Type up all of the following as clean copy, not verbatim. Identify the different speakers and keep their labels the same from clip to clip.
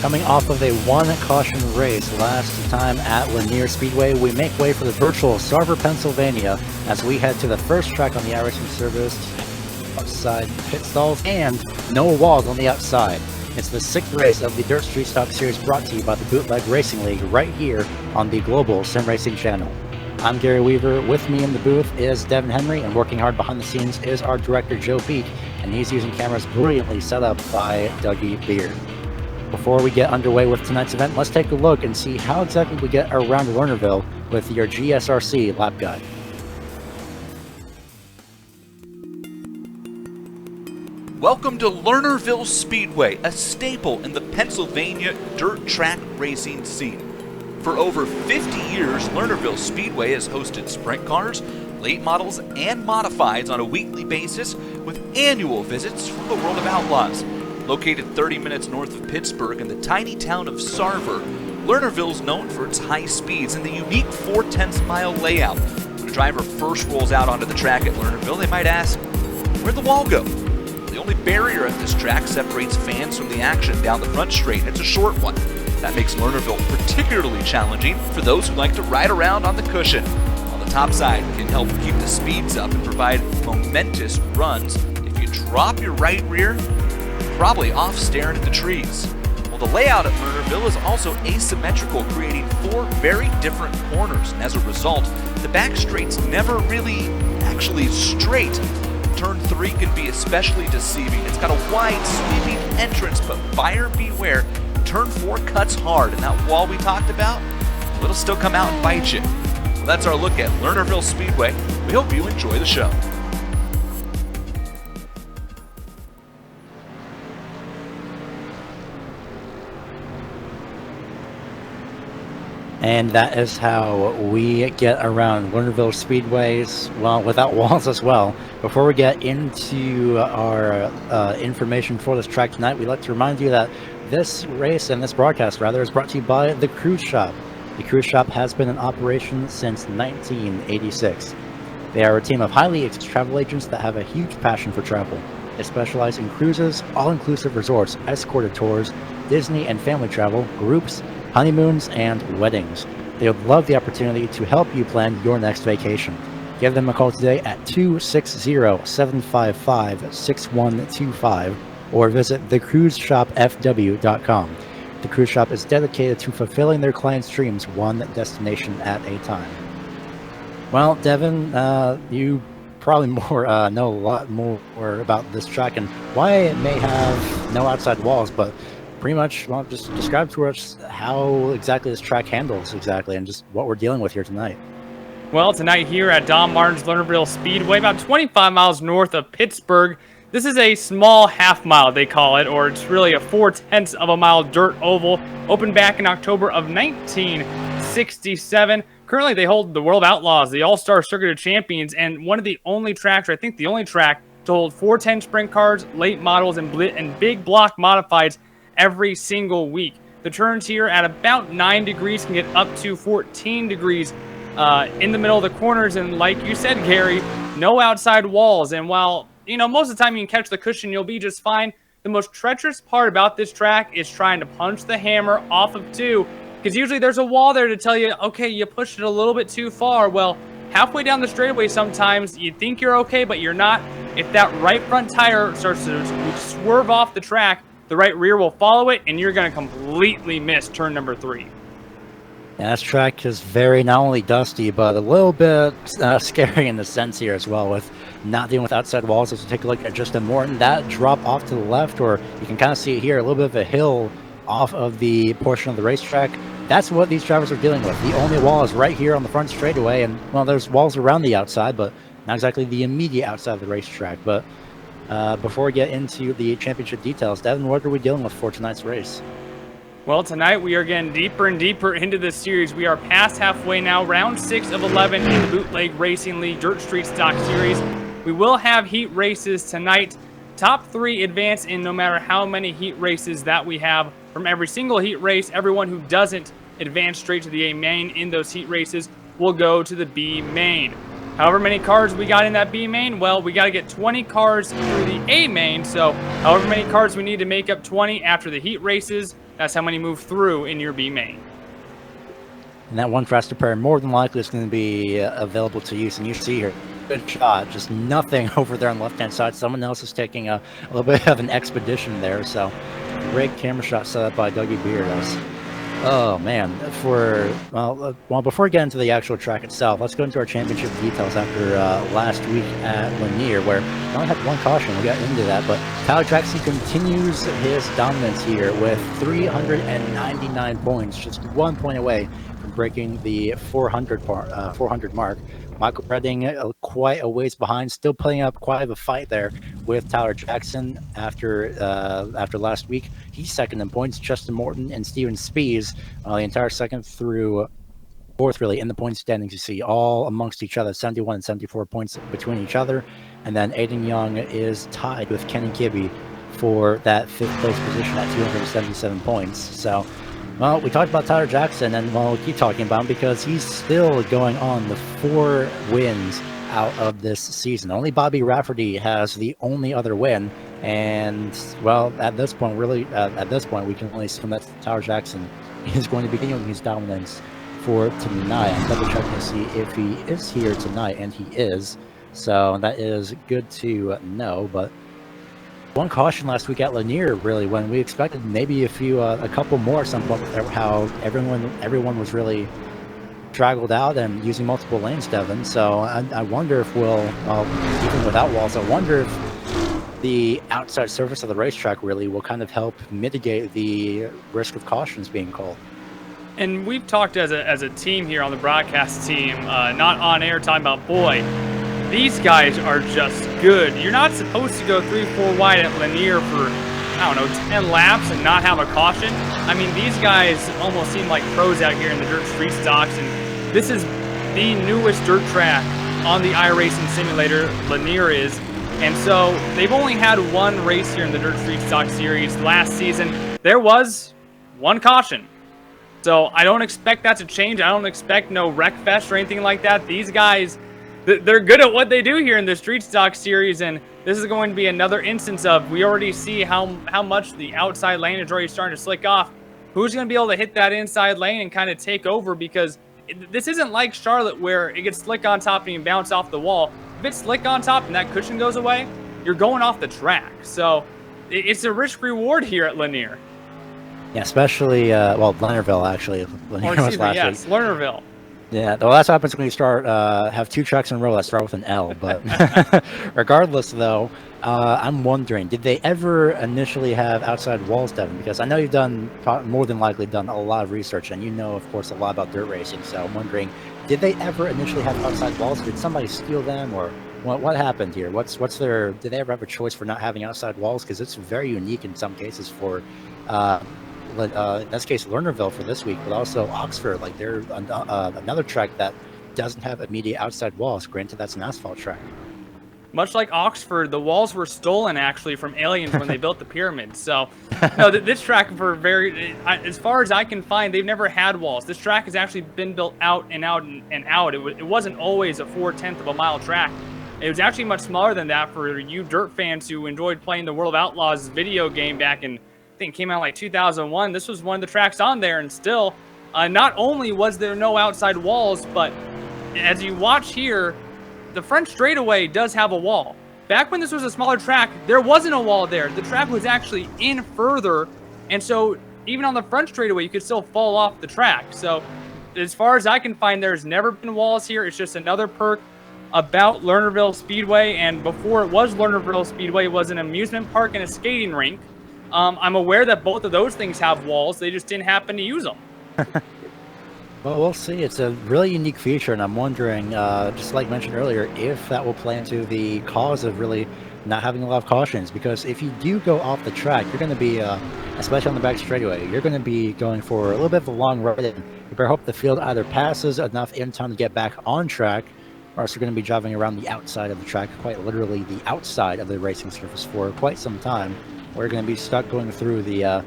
Speaker 1: Coming off of a one-caution race last time at Lernerville Speedway, we make way for the virtual Sarver, Pennsylvania, as we head to the first track on the iRacing service, outside pit stalls, and no walls on the outside. It's the 6th race of the Dirt Street Stock Series brought to you by the Bootleg Racing League right here on the Global SimRacing Channel. I'm Gary Weaver. With me in the booth is Devin Henry, and working hard behind the scenes is our director Joe Beek, and he's using cameras brilliantly set up by Dougie Beard. Before we get underway with tonight's event, let's take a look and see how exactly we get around Lernerville with your GSRC lap guide.
Speaker 2: Welcome to Lernerville Speedway, a staple in the Pennsylvania dirt track racing scene. For over 50 years, Lernerville Speedway has hosted sprint cars, late models, and modifieds on a weekly basis with annual visits from the world of outlaws. Located 30 minutes north of Pittsburgh in the tiny town of Sarver, Lernerville is known for its high speeds and the unique 4/10 mile layout. When a driver first rolls out onto the track at Lernerville, they might ask, where'd the wall go? The only barrier at this track separates fans from the action down the front straight. It's a short one. That makes Lernerville particularly challenging for those who like to ride around on the cushion. On the top side can help keep the speeds up and provide momentous runs. If you drop your right rear, probably off staring at the trees. Well, the layout at Lernerville is also asymmetrical, creating 4 very different corners, and as a result, the back straight's never really actually straight. Turn 3 can be especially deceiving. It's got a wide, sweeping entrance, but buyer beware. Turn 4 cuts hard, and that wall we talked about, it'll still come out and bite you. Well, that's our look at Lernerville Speedway. We hope you enjoy the show.
Speaker 1: And that is how we get around Lernerville Speedways, well, without walls as well. Before we get into our information for this track tonight, we'd like to remind you that this race, and this broadcast rather, is brought to you by the Cruise Shop. The Cruise Shop has been in operation since 1986. They are a team of highly experienced travel agents that have a huge passion for travel. They specialize in cruises, all-inclusive resorts, escorted tours, Disney and family travel, groups, honeymoons, and weddings. They would love the opportunity to help you plan your next vacation. Give them a call today at 260-755-6125 or visit thecruiseshopfw.com. The Cruise Shop is dedicated to fulfilling their clients' dreams one destination at a time. Well, Devin, you probably know a lot more about this track and why it may have no outside walls, but pretty much, well, just describe to us how exactly this track handles exactly and just what we're dealing with here tonight.
Speaker 3: Well, tonight here at Don Martin's Lernerville Speedway, about 25 miles north of Pittsburgh, this is a small half mile, they call it, or it's really a 4/10 of a mile dirt oval, opened back in October of 1967. Currently, they hold the World of Outlaws, the All-Star Circuit of Champions, and one of the only tracks, or I think the only track, to hold 410 sprint cars, late models, and big block modifieds every single week. The turns here at about 9 degrees can get up to 14 degrees in the middle of the corners, and like you said, Gary, no outside walls. And while, you know, most of the time you can catch the cushion, you'll be just fine. The most treacherous part about this track is trying to punch the hammer off of 2, because usually there's a wall there to tell you, okay, you pushed it a little bit too far. Well, halfway down the straightaway sometimes you think you're okay, but you're not. If that right front tire starts to swerve off the track, the right rear will follow it, and you're going to completely miss turn number 3.
Speaker 1: Yeah, this track is very not only dusty, but a little bit scary in the sense here as well, with not dealing with outside walls. Let's take a look at Justin Morton. That drop off to the left, or you can kind of see it here, a little bit of a hill off of the portion of the racetrack. That's what these drivers are dealing with. The only wall is right here on the front straightaway, and, well, there's walls around the outside, but not exactly the immediate outside of the racetrack. But before we get into the championship details, Devin, what are we dealing with for tonight's race?
Speaker 3: Well, tonight we are getting deeper and deeper into this series. We are past halfway now, round 6 of 11 in the Bootleg Racing League Dirt Street Stock Series. We will have heat races tonight. Top 3 advance in no matter how many heat races that we have. From every single heat race, everyone who doesn't advance straight to the A main in those heat races will go to the B main. However many cars we got in that B main, well, we got to get 20 cars through the A main, so however many cars we need to make up 20 after the heat races, That's how many move through in your B main.
Speaker 1: And that one faster pair more than likely is going to be available to use. And you see here, good shot, just nothing over there on the left-hand side. Someone else is taking a little bit of an expedition there. So great camera shot set up by Dougie Beardos. Oh man, well, before we get into the actual track itself, let's go into our championship details after last week at Lanier, where we only had one caution. We got into that, but Tyler Jackson continues his dominance here with 399 points, just 1 point away from breaking the 400 mark. Michael Redding quite a ways behind, still putting up quite a fight there with Tyler Jackson after last week. He's second in points. Justin Morton and Steven Spees, the entire second through fourth, really, in the point standings, you see all amongst each other, 71 and 74 points between each other. And then Aiden Young is tied with Kenny Kibbe for that fifth place position at 277 points. So, well, we talked about Tyler Jackson, and we'll keep talking about him because he's still going on the 4 wins out of this season. Only Bobby Rafferty has the only other win, and, well, at this point, we can only assume that Tyler Jackson is going to be continuing his dominance for tonight. I'm double checking to see if he is here tonight, and he is, so that is good to know. But one caution last week at Lanier, really, when we expected maybe a couple more at some point, how everyone was really straggled out and using multiple lanes, Devin. So I wonder if even without walls, I wonder if the outside surface of the racetrack really will kind of help mitigate the risk of cautions being called.
Speaker 3: And we've talked as a team here on the broadcast team, not on air, talking about, boy, these guys are just good. You're not supposed to go 3-4 wide at Lanier for, I don't know, 10 laps and not have a caution. I mean, these guys almost seem like pros out here in the dirt street stocks, and this is the newest dirt track on the iRacing simulator, Lanier is. And so they've only had one race here in the Dirt Street Stock Series. Last season, there was one caution. So I don't expect that to change. I don't expect no wreck fest or anything like that. These guys, they're good at what they do here in the Street Stock Series, and this is going to be another instance of, we already see how much the outside lane is already starting to slick off. Who's going to be able to hit that inside lane and kind of take over? Because this isn't like Charlotte where it gets slick on top and you bounce off the wall. If it's slick on top and that cushion goes away, you're going off the track. So it's a risk reward here at Lanier.
Speaker 1: Yeah, especially, Lernerville, actually.
Speaker 3: Lernerville.
Speaker 1: Yeah, well, that's what happens when you have 2 tracks in a row that start with an L. But regardless, though, I'm wondering, did they ever initially have outside walls, Devin? Because I know you've more than likely done a lot of research, and you know, of course, a lot about dirt racing. So I'm wondering, did they ever initially have outside walls? Did somebody steal them, or what happened here? Did they ever have a choice for not having outside walls? Because it's very unique in some cases for in this case Lernerville for this week, but also Oxford. Like, they're another track that doesn't have immediate outside walls. Granted, that's an asphalt track.
Speaker 3: Much like Oxford, the walls were stolen actually from aliens when they built the pyramids. So, no, this track, as far as I can find, they've never had walls. This track has actually been built out and out and out. It wasn't always a 4/10 of a mile track. It was actually much smaller than that for you dirt fans who enjoyed playing the World of Outlaws video game back in, I think it came out like 2001. This was one of the tracks on there, and still, not only was there no outside walls, but as you watch here, the French straightaway does have a wall. Back when this was a smaller track, there wasn't a wall there. The track was actually in further, and so even on the French straightaway, you could still fall off the track. So as far as I can find, there's never been walls here. It's just another perk about Lernerville Speedway, and before it was Lernerville Speedway, it was an amusement park and a skating rink. I'm aware that both of those things have walls. They just didn't happen to use them.
Speaker 1: Well, we'll see. It's a really unique feature, and I'm wondering, just like mentioned earlier, if that will play into the cause of really not having a lot of cautions. Because if you do go off the track, you're going to be, especially on the back straightaway, you're going to be going for a little bit of a long ride. You better hope the field either passes enough in time to get back on track, or else you're going to be driving around the outside of the track, quite literally the outside of the racing surface for quite some time. We're going to be stuck going through the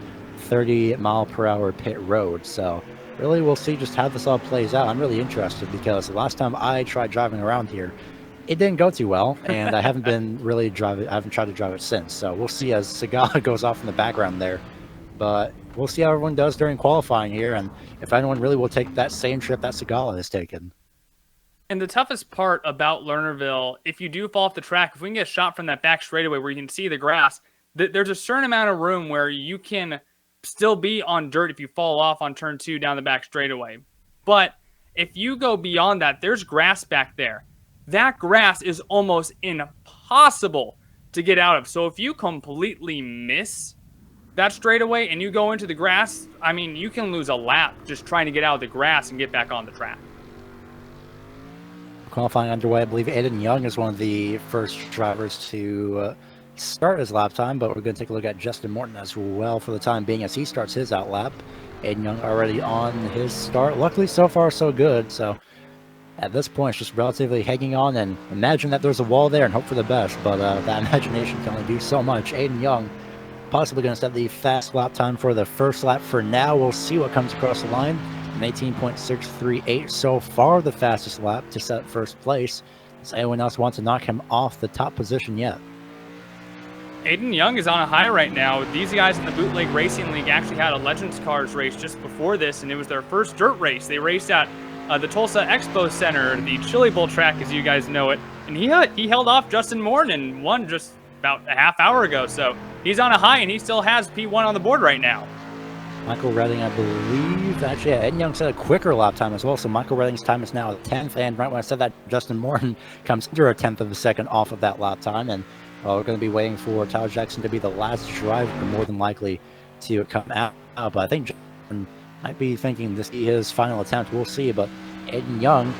Speaker 1: 30-mile-per-hour pit road. So really, we'll see just how this all plays out. I'm really interested because the last time I tried driving around here, it didn't go too well, and I haven't tried to drive it since. So we'll see as Segal goes off in the background there. But we'll see how everyone does during qualifying here, and if anyone really will take that same trip that Segala has taken.
Speaker 3: And the toughest part about Lernerville, if you do fall off the track, if we can get a shot from that back straightaway where you can see the grass, there's a certain amount of room where you can still be on dirt if you fall off on turn 2 down the back straightaway. But if you go beyond that, there's grass back there. That grass is almost impossible to get out of. So if you completely miss that straightaway and you go into the grass, I mean, you can lose a lap just trying to get out of the grass and get back on the track.
Speaker 1: Qualifying underway. I believe Aiden Young is one of the first drivers to start his lap time, but we're going to take a look at Justin Morton as well for the time being as he starts his out lap. Aiden Young already on his start. Luckily, so far, so good. So at this point, it's just relatively hanging on and imagine that there's a wall there and hope for the best, but that imagination can only do so much. Aiden Young possibly going to set the fast lap time for the first lap for now. We'll see what comes across the line. An 18.638 so far, the fastest lap to set first place. Does anyone else want to knock him off the top position yet?
Speaker 3: Aiden Young is on a high right now. These guys in the Bootleg Racing League actually had a Legends Cars race just before this, and it was their first dirt race. They raced at the Tulsa Expo Center, the Chili Bowl track as you guys know it, and he held off Justin Morton and won just about a half hour ago. So he's on a high, and he still has P1 on the board right now.
Speaker 1: Michael Redding, I believe, actually, yeah, Aiden Young set a quicker lap time as well, so Michael Redding's time is now 10th, and right when I said that, Justin Morton comes under a 10th of a second off of that lap time, and we're going to be waiting for Tyler Jackson to be the last driver, more than likely, to come out. But I think Justin might be thinking this is his final attempt. We'll see, but Aiden Young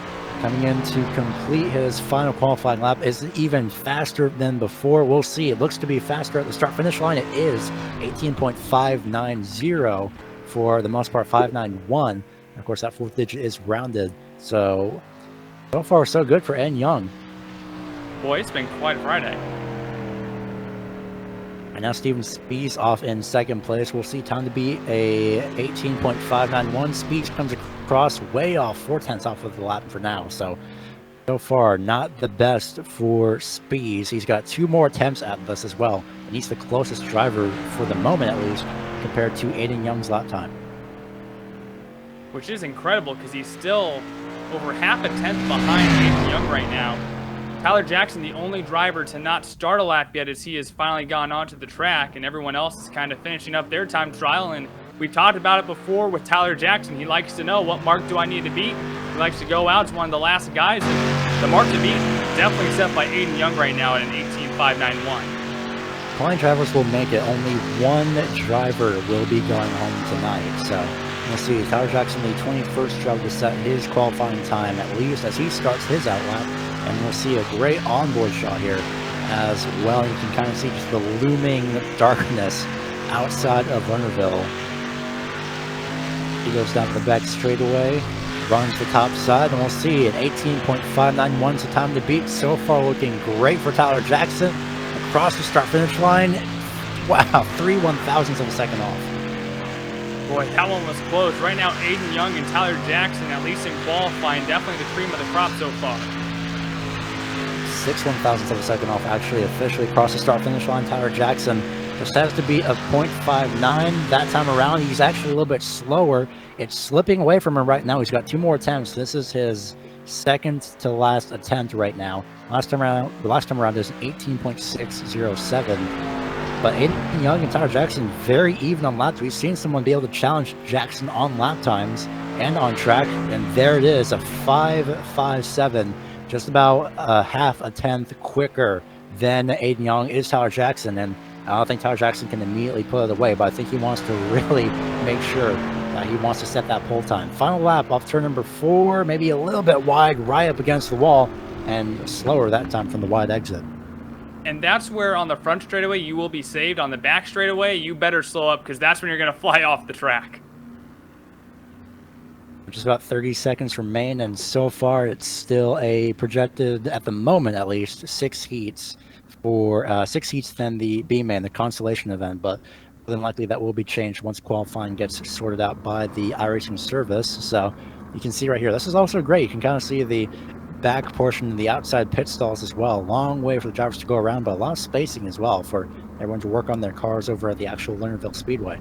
Speaker 1: coming in to complete his final qualifying lap is even faster than before. We'll see. It looks to be faster at the start-finish line. It is 18.590 for the most part, 591. Of course, that fourth digit is rounded. So far, so good for Aiden Young.
Speaker 3: Boy, it's been quite a Friday.
Speaker 1: And now Steven Spees off in second place. We'll see time to beat a 18.591. Spees comes across way off, 4/10 off of the lap for now. So far, not the best for Spees. He's got 2 more attempts at this as well. And he's the closest driver, for the moment at least, compared to Aiden Young's lap time.
Speaker 3: Which is incredible because he's still over half a tenth behind Aiden Young right now. Tyler Jackson, the only driver to not start a lap yet, as he has finally gone onto the track, and everyone else is kind of finishing up their time trial. And we've talked about it before with Tyler Jackson. He likes to know, what mark do I need to beat? He likes to go out as one of the last guys, and the mark to beat definitely set by Aiden Young right now at an 18.591.
Speaker 1: Qualifying drivers will make it. Only one driver will be going home tonight. So we'll see. Tyler Jackson, the 21st driver to set his qualifying time, at least as he starts his out lap. And we'll see a great onboard shot here as well. You can kind of see just the looming darkness outside of Lernerville. He goes down to the back straightaway, runs the top side, and we'll see an 18.591 is the time to beat. So far, looking great for Tyler Jackson. Across the start-finish line, wow, 3/1000ths of a second off.
Speaker 3: Boy, that one was close. Right now, Aiden Young and Tyler Jackson, at least in qualifying, definitely the cream of the crop so far.
Speaker 1: 6/1000ths of a second off, actually officially across the start-finish line. Tyler Jackson just has to beat a 0.59 that time around. He's actually a little bit slower. It's slipping away from him right now. He's got 2 more attempts. This is his second to last attempt right now. The last time around is 18.607. But Aiden Young and Tyler Jackson very even on laps. We've seen someone be able to challenge Jackson on lap times and on track, and there it is, a 5.57, just about a half a tenth quicker than Aiden Young is Tyler Jackson. And I don't think Tyler Jackson can immediately put it away, but I think he wants to really make sure that he wants to set that pole time. Final lap off turn number 4, maybe a little bit wide, right up against the wall, and slower that time from the wide exit.
Speaker 3: And that's where on the front straightaway you will be saved. On the back straightaway, you better slow up because that's when you're going to fly off the track.
Speaker 1: Just about 30 seconds remain, and so far it's still a projected, at the moment at least, 6 heats for 6 heats than the B-Main, the Constellation event, but more than likely that will be changed once qualifying gets sorted out by the iRacing service. So you can see right here, this is also great. You can kind of see the back portion of the outside pit stalls as well. Long way for the drivers to go around, but a lot of spacing as well for everyone to work on their cars over at the actual Lernerville Speedway.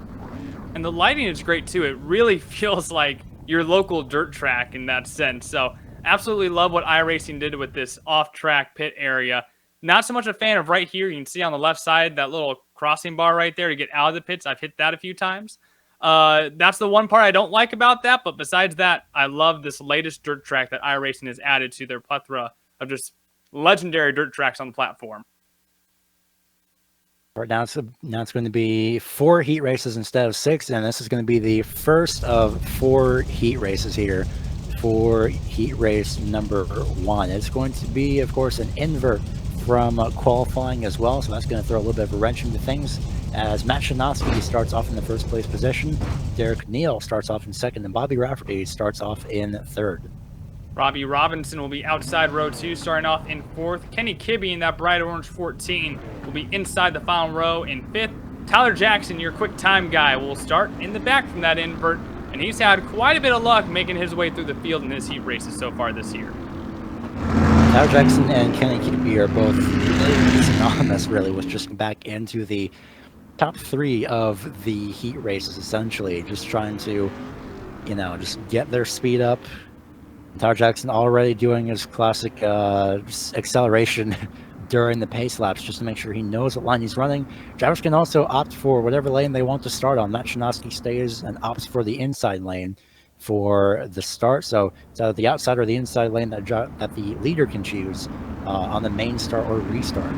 Speaker 3: And the lighting is great too. It really feels like your local dirt track in that sense. So absolutely love what iRacing did with this off-track pit area. Not so much a fan of right here. You can see on the left side that little crossing bar right there to get out of the pits. I've hit that a few times. That's the one part I don't like about that. But besides that, I love this latest dirt track that iRacing has added to their plethora of just legendary dirt tracks on the platform.
Speaker 1: Right now it's going to be 4 heat races instead of 6, and this is going to be the first of 4 heat races here for heat race number 1. It's going to be, of course, an invert from qualifying as well, so that's going to throw a little bit of a wrench into things, as Matt Shanowski starts off in the first place position, Derek Neal starts off in second, and Bobby Rafferty starts off in third.
Speaker 3: Robbie Robinson will be outside row 2, starting off in 4th. Kenny Kibbe in that bright orange 14 will be inside the final row in 5th. Tyler Jackson, your quick time guy, will start in the back from that invert, and he's had quite a bit of luck making his way through the field in his heat races so far this year.
Speaker 1: Tyler Jackson and Kenny Kibbe are both really synonymous, really, with just back into the top 3 of the heat races, essentially, just trying to, you know, just get their speed up. Tyler Jackson already doing his classic acceleration during the pace laps just to make sure he knows what line he's running. Drivers can also opt for whatever lane they want to start on. Matt Shanowski stays and opts for the inside lane for the start. So it's either the outside or the inside lane that the leader can choose on the main start or restart.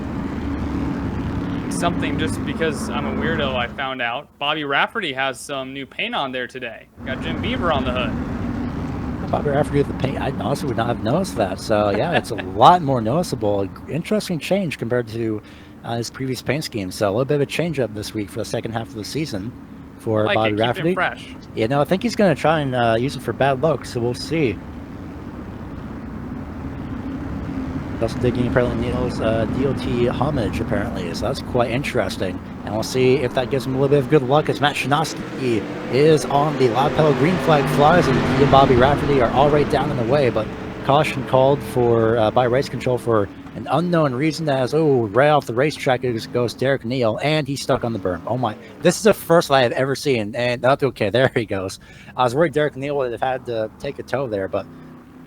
Speaker 3: Something, just because I'm a weirdo, I found out Bobby Rafferty has some new paint on there today. Got Jim Beaver on the hood.
Speaker 1: Bobby Rafferty with the paint, I honestly would not have noticed that. So yeah, it's a lot more noticeable. Interesting change compared to his previous paint scheme. So a little bit of a change up this week for the second half of the season for Bobby Rafferty.
Speaker 3: Keep it fresh.
Speaker 1: You know, I think he's going to try and use it for bad luck, so we'll see. Also digging apparently Neil's DOT homage, apparently, so that's quite interesting. And we'll see if that gives him a little bit of good luck, as Matt Shanowski is on the lapel. Green flag flies, and he and Bobby Rafferty are all right down in the way, but caution called for by race control for an unknown reason, as, right off the racetrack goes Derek Neal, and he's stuck on the berm. Oh my, this is the first I've ever seen, and okay, there he goes. I was worried Derek Neal would have had to take a tow there, but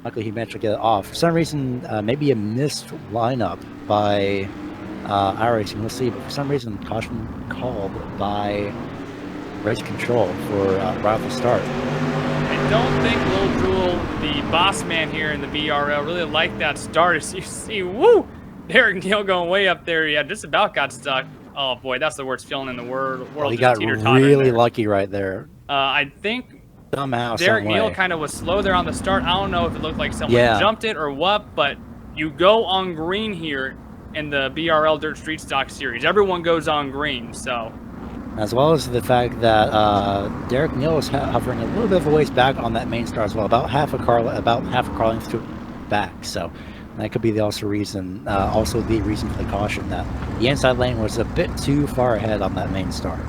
Speaker 1: luckily he managed to get it off. For some reason, maybe a missed lineup by iRacing, we'll see, but for some reason, caution called by race control for right off the start.
Speaker 3: I don't think Lil Jewel, the boss man here in the BRL, really liked that start. As you see, woo! Derek Neal going way up there. Yeah, just about got stuck. Oh boy, that's the worst feeling in the world.
Speaker 1: Well, he got really lucky right there.
Speaker 3: I think
Speaker 1: somehow,
Speaker 3: Derek Neal kind of was slow there on the start. I don't know if it looked like someone jumped it or what, but you go on green here in the BRL Dirt Street Stock Series. Everyone goes on green, so.
Speaker 1: As well as the fact that Derek Neal is hovering a little bit of a ways back on that main star as well, about half a car length to back. So that could be the reason for the caution, that the inside lane was a bit too far ahead on that main star.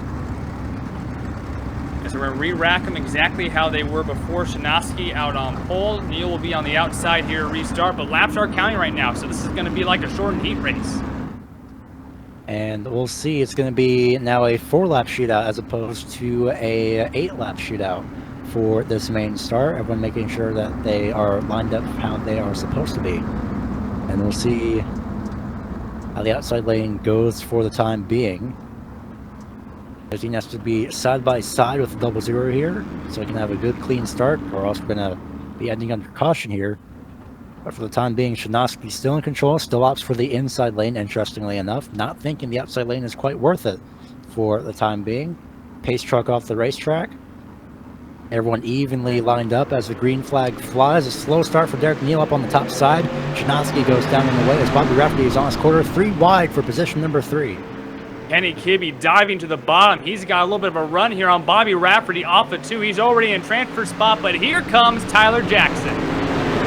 Speaker 3: So we're going to re-rack them exactly how they were before. Shanowski out on pole. Neal will be on the outside here to restart, but laps are counting right now, so this is going to be like a shortened heat race.
Speaker 1: And we'll see, it's going to be now a 4-lap shootout as opposed to a 8-lap shootout for this main start. Everyone making sure that they are lined up how they are supposed to be. And we'll see how the outside lane goes for the time being. He has to be side by side with the 00 here, so he can have a good clean start, or else we're going to be ending under caution here. But for the time being, Shanowski still in control, still opts for the inside lane, interestingly enough, not thinking the outside lane is quite worth it for the time being. Pace truck off the racetrack. Everyone evenly lined up as the green flag flies. A slow start for Derek Neal up on the top side. Shanowski goes down in the way as Bobby Rafferty is on his quarter, 3 wide for position number 3.
Speaker 3: Kenny Kibbe diving to the bottom. He's got a little bit of a run here on Bobby Rafferty off of 2. He's already in transfer spot, but here comes Tyler Jackson.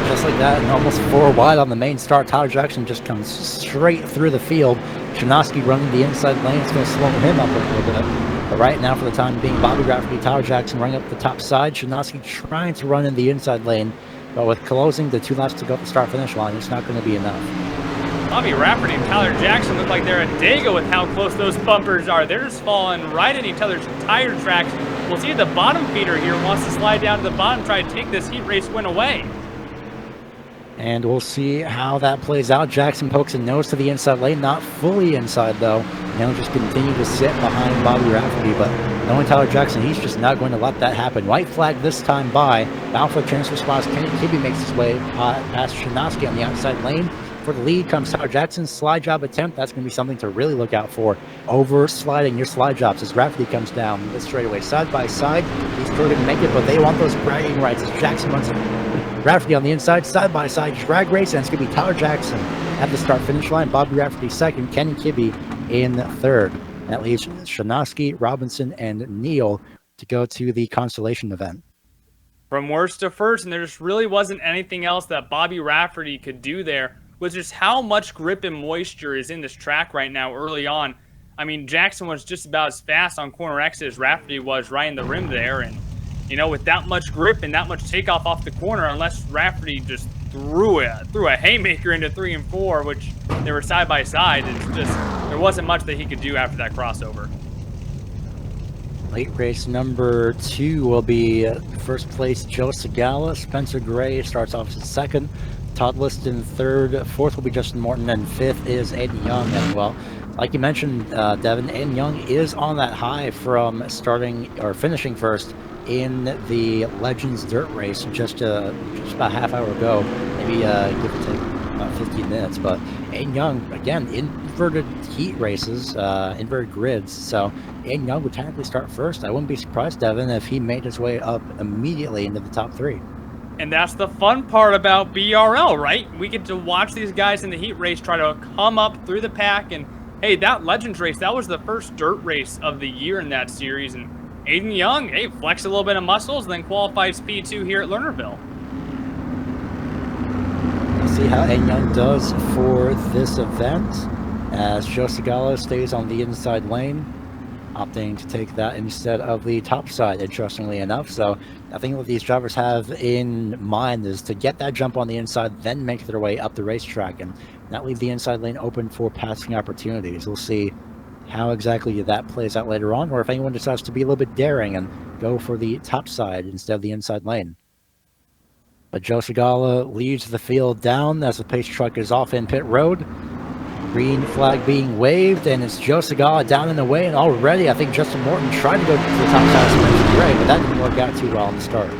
Speaker 1: Just like that, and almost 4 wide on the main start. Tyler Jackson just comes straight through the field. Shanowski running the inside lane. It's going to slow him up a little bit. But right now, for the time being, Bobby Rafferty, Tyler Jackson running up the top side. Shanowski trying to run in the inside lane. But with closing the 2 laps to go at the start-finish line, it's not going to be enough.
Speaker 3: Bobby Rafferty and Tyler Jackson look like they're a Dago with how close those bumpers are. They're just falling right at each other's tire tracks We'll see if the bottom feeder here wants to slide down to the bottom, try to take this heat race win away.
Speaker 1: And we'll see how that plays out. Jackson pokes a nose to the inside lane, not fully inside though. And he'll just continue to sit behind Bobby Rafferty, but knowing Tyler Jackson, he's just not going to let that happen. White flag this time by. Alpha transfer spots. Kenny Kibbe makes his way past Shinoski on the outside lane. For the lead comes Tyler Jackson's slide job attempt. That's going to be something to really look out for. Over sliding your slide jobs as Rafferty comes down this straightaway side by side. He's going to make it, but they want those bragging rights as Jackson runs Rafferty on the inside, side by side drag race, and it's going to be Tyler Jackson at the start finish line. Bobby Rafferty second, Kenny Kibbe in third. That leaves Shinoski, Robinson, and Neal to go to the Constellation event.
Speaker 3: From worst to first, and there just really wasn't anything else that Bobby Rafferty could do there, was just how much grip and moisture is in this track right now early on. I mean, Jackson was just about as fast on corner exit as Rafferty was right in the rim there, and you know, with that much grip and that much takeoff off the corner, unless Rafferty just threw a haymaker into 3 and 4, which they were side by side, it's just, there wasn't much that he could do after that crossover.
Speaker 1: Late race number 2 will be first place Joe Segala. Spencer Gray starts off as second. Todd Liston third. Fourth will be Justin Morton, and fifth is Aiden Young. And well, like you mentioned, Devin, Aiden Young is on that high from starting or finishing first in the Legends Dirt Race just about a half hour ago, maybe give or take about 15 minutes. But Aiden Young, again, inverted heat races, inverted grids, so Aiden Young would technically start first. I wouldn't be surprised, Devin, if he made his way up immediately into the top 3.
Speaker 3: And that's the fun part about BRL, right? We get to watch these guys in the heat race try to come up through the pack, and hey, that Legends race, that was the first dirt race of the year in that series, and Aiden Young, hey, flex a little bit of muscles, and then qualified speed 2 here at Lernerville.
Speaker 1: We'll see how Aiden Young does for this event as Joe Segala stays on the inside lane, opting to take that instead of the top side, interestingly enough. So I think what these drivers have in mind is to get that jump on the inside, then make their way up the racetrack and not leave the inside lane open for passing opportunities. We'll see how exactly that plays out later on, or if anyone decides to be a little bit daring and go for the top side instead of the inside lane. But Joe Segala leads the field down as the pace truck is off in pit road. Green flag being waved, and it's Joe Segala down in the way, and already I think Justin Morton tried to go to the top side of Spencer Gray, but that didn't work out too well in the start.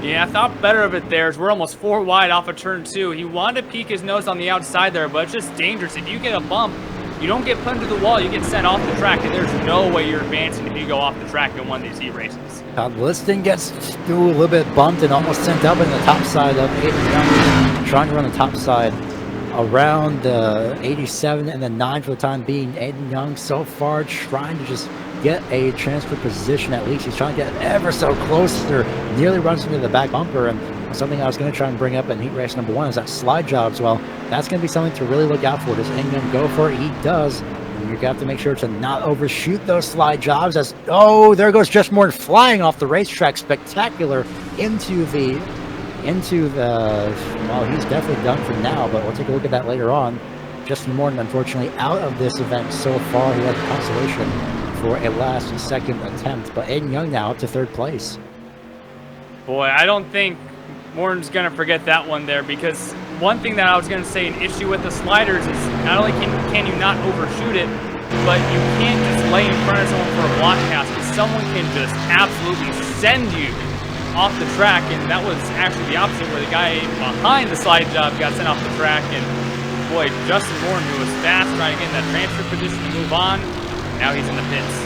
Speaker 3: Yeah, I thought better of it there as we're almost 4 wide off of turn 2. He wanted to peek his nose on the outside there, but it's just dangerous. If you get a bump, you don't get put into the wall, you get sent off the track, and there's no way you're advancing if you go off the track in one of these heat races.
Speaker 1: Todd Liston gets through a little bit bumped and almost sent up in the top side of Aiden Young, trying to run the top side around 87 and then 9 for the time being. Aiden Young so far trying to just get a transfer position at least. He's trying to get ever so close there, nearly runs into the back bumper. And something I was going to try and bring up in heat race number 1 is that slide jobs. Well, that's going to be something to really look out for. Does Aiden Young go for it? He does. And you're going to have to make sure to not overshoot those slide jobs as, oh, there goes Justin Morton flying off the racetrack. Spectacular into the, well, he's definitely done for now, but we'll take a look at that later on. Justin Morton, unfortunately, out of this event so far. He had the consolation for a last second attempt, but Aiden Young now up to 3rd place.
Speaker 3: Boy, I don't think Morton's going to forget that one there, because one thing that I was going to say, an issue with the sliders is not only can you not overshoot it, but you can't just lay in front of someone for a block pass, because someone can just absolutely send you off the track, and that was actually the opposite, where the guy behind the slide job got sent off the track, and boy, Justin Morton, who was fast trying to get in that transfer position to move on, now he's in the pits.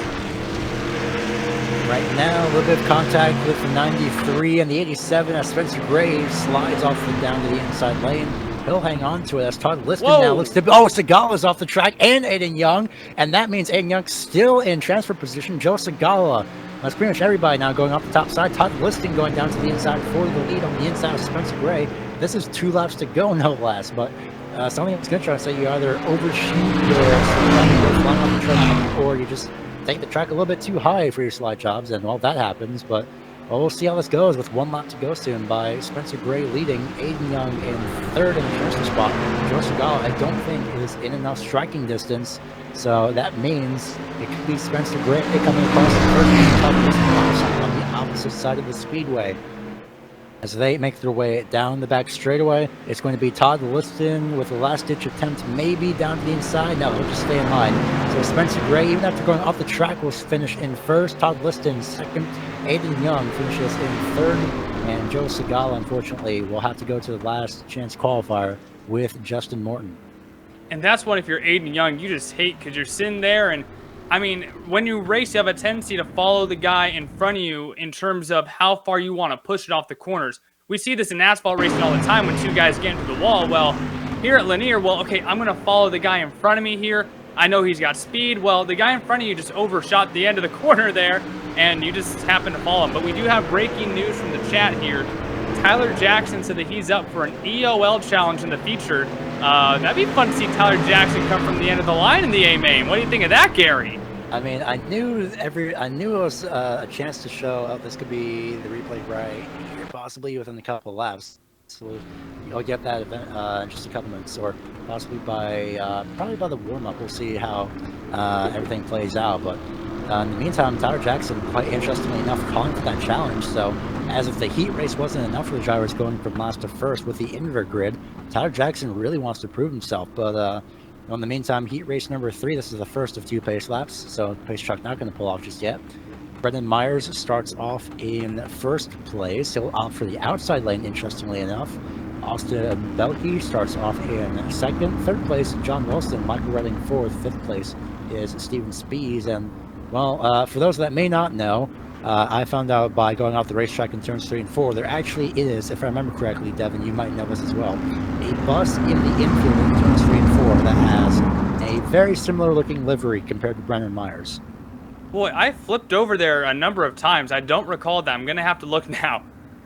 Speaker 1: Right now, a little bit of contact with the 93 and the 87 as Spencer Gray slides off and down to the inside lane. He'll hang on to it as Todd Liston now looks to... Oh, Segala's off the track, and Aiden Young, and that means Aiden Young still in transfer position. Joe Segala. That's pretty much everybody now going off the top side. Todd Liston going down to the inside for the lead on the inside of Spencer Gray. This is 2 laps to go, no less, but something that's going to try to say you either overshoot your flying off the track, or you just take the track a little bit too high for your slide jobs, and well, that happens, but well, we'll see how this goes with 1 lap to go soon by Spencer Gray leading, Aiden Young in 3rd in the transfer spot. Joe Segala, I don't think, is in enough striking distance, so that means it could be Spencer Gray coming across the first top on opposite side of the speedway. As they make their way down the back straightaway, it's going to be Todd Liston with a last-ditch attempt, maybe down to the inside. No, he'll just stay in line. So Spencer Gray, even after going off the track, will finish in first. Todd Liston second. Aiden Young finishes in third. And Joe Segala, unfortunately, will have to go to the last chance qualifier with Justin Morton.
Speaker 3: And that's one, if you're Aiden Young, you just hate, because you're sitting there and, I mean, when you race, you have a tendency to follow the guy in front of you in terms of how far you want to push it off the corners. We see this in asphalt racing all the time when two guys get into the wall. Well, here at Lanier, well, okay, I'm going to follow the guy in front of me here. I know he's got speed. Well, the guy in front of you just overshot the end of the corner there, and you just happen to follow him. But we do have breaking news from the chat here. Tyler Jackson said that he's up for an EOL challenge in the feature. That'd be fun to see Tyler Jackson come from the end of the line in the A-main. What do you think of that, Gary?
Speaker 1: I mean, I knew it was a chance to show. Oh, this could be the replay right here, possibly within a couple of laps. So you'll get that event in just a couple minutes, or possibly by probably by the warm-up. We'll see how everything plays out. But in the meantime, Tyler Jackson, quite interestingly enough, calling for that challenge. So as if the heat race wasn't enough for the drivers going from last to first with the invert grid, Tyler Jackson really wants to prove himself. But in the meantime, heat race number 3, this is the first of 2 pace laps, so pace truck not going to pull off just yet. Brendan Myers starts off in first place. He'll opt for the outside lane, interestingly enough. Austin Belkey starts off in second. Third place, John Wilson. Michael Redding fourth. Fifth place is Steven Spees. And, well, for those that may not know, I found out by going off the racetrack in turns 3 and 4, there actually is, if I remember correctly, Devin, you might know this as well, a bus in the infield in turns 3 and 4 that has a very similar looking livery compared to Brendan Myers.
Speaker 3: Boy, I flipped over there a number of times. I don't recall that. I'm going to have to look now.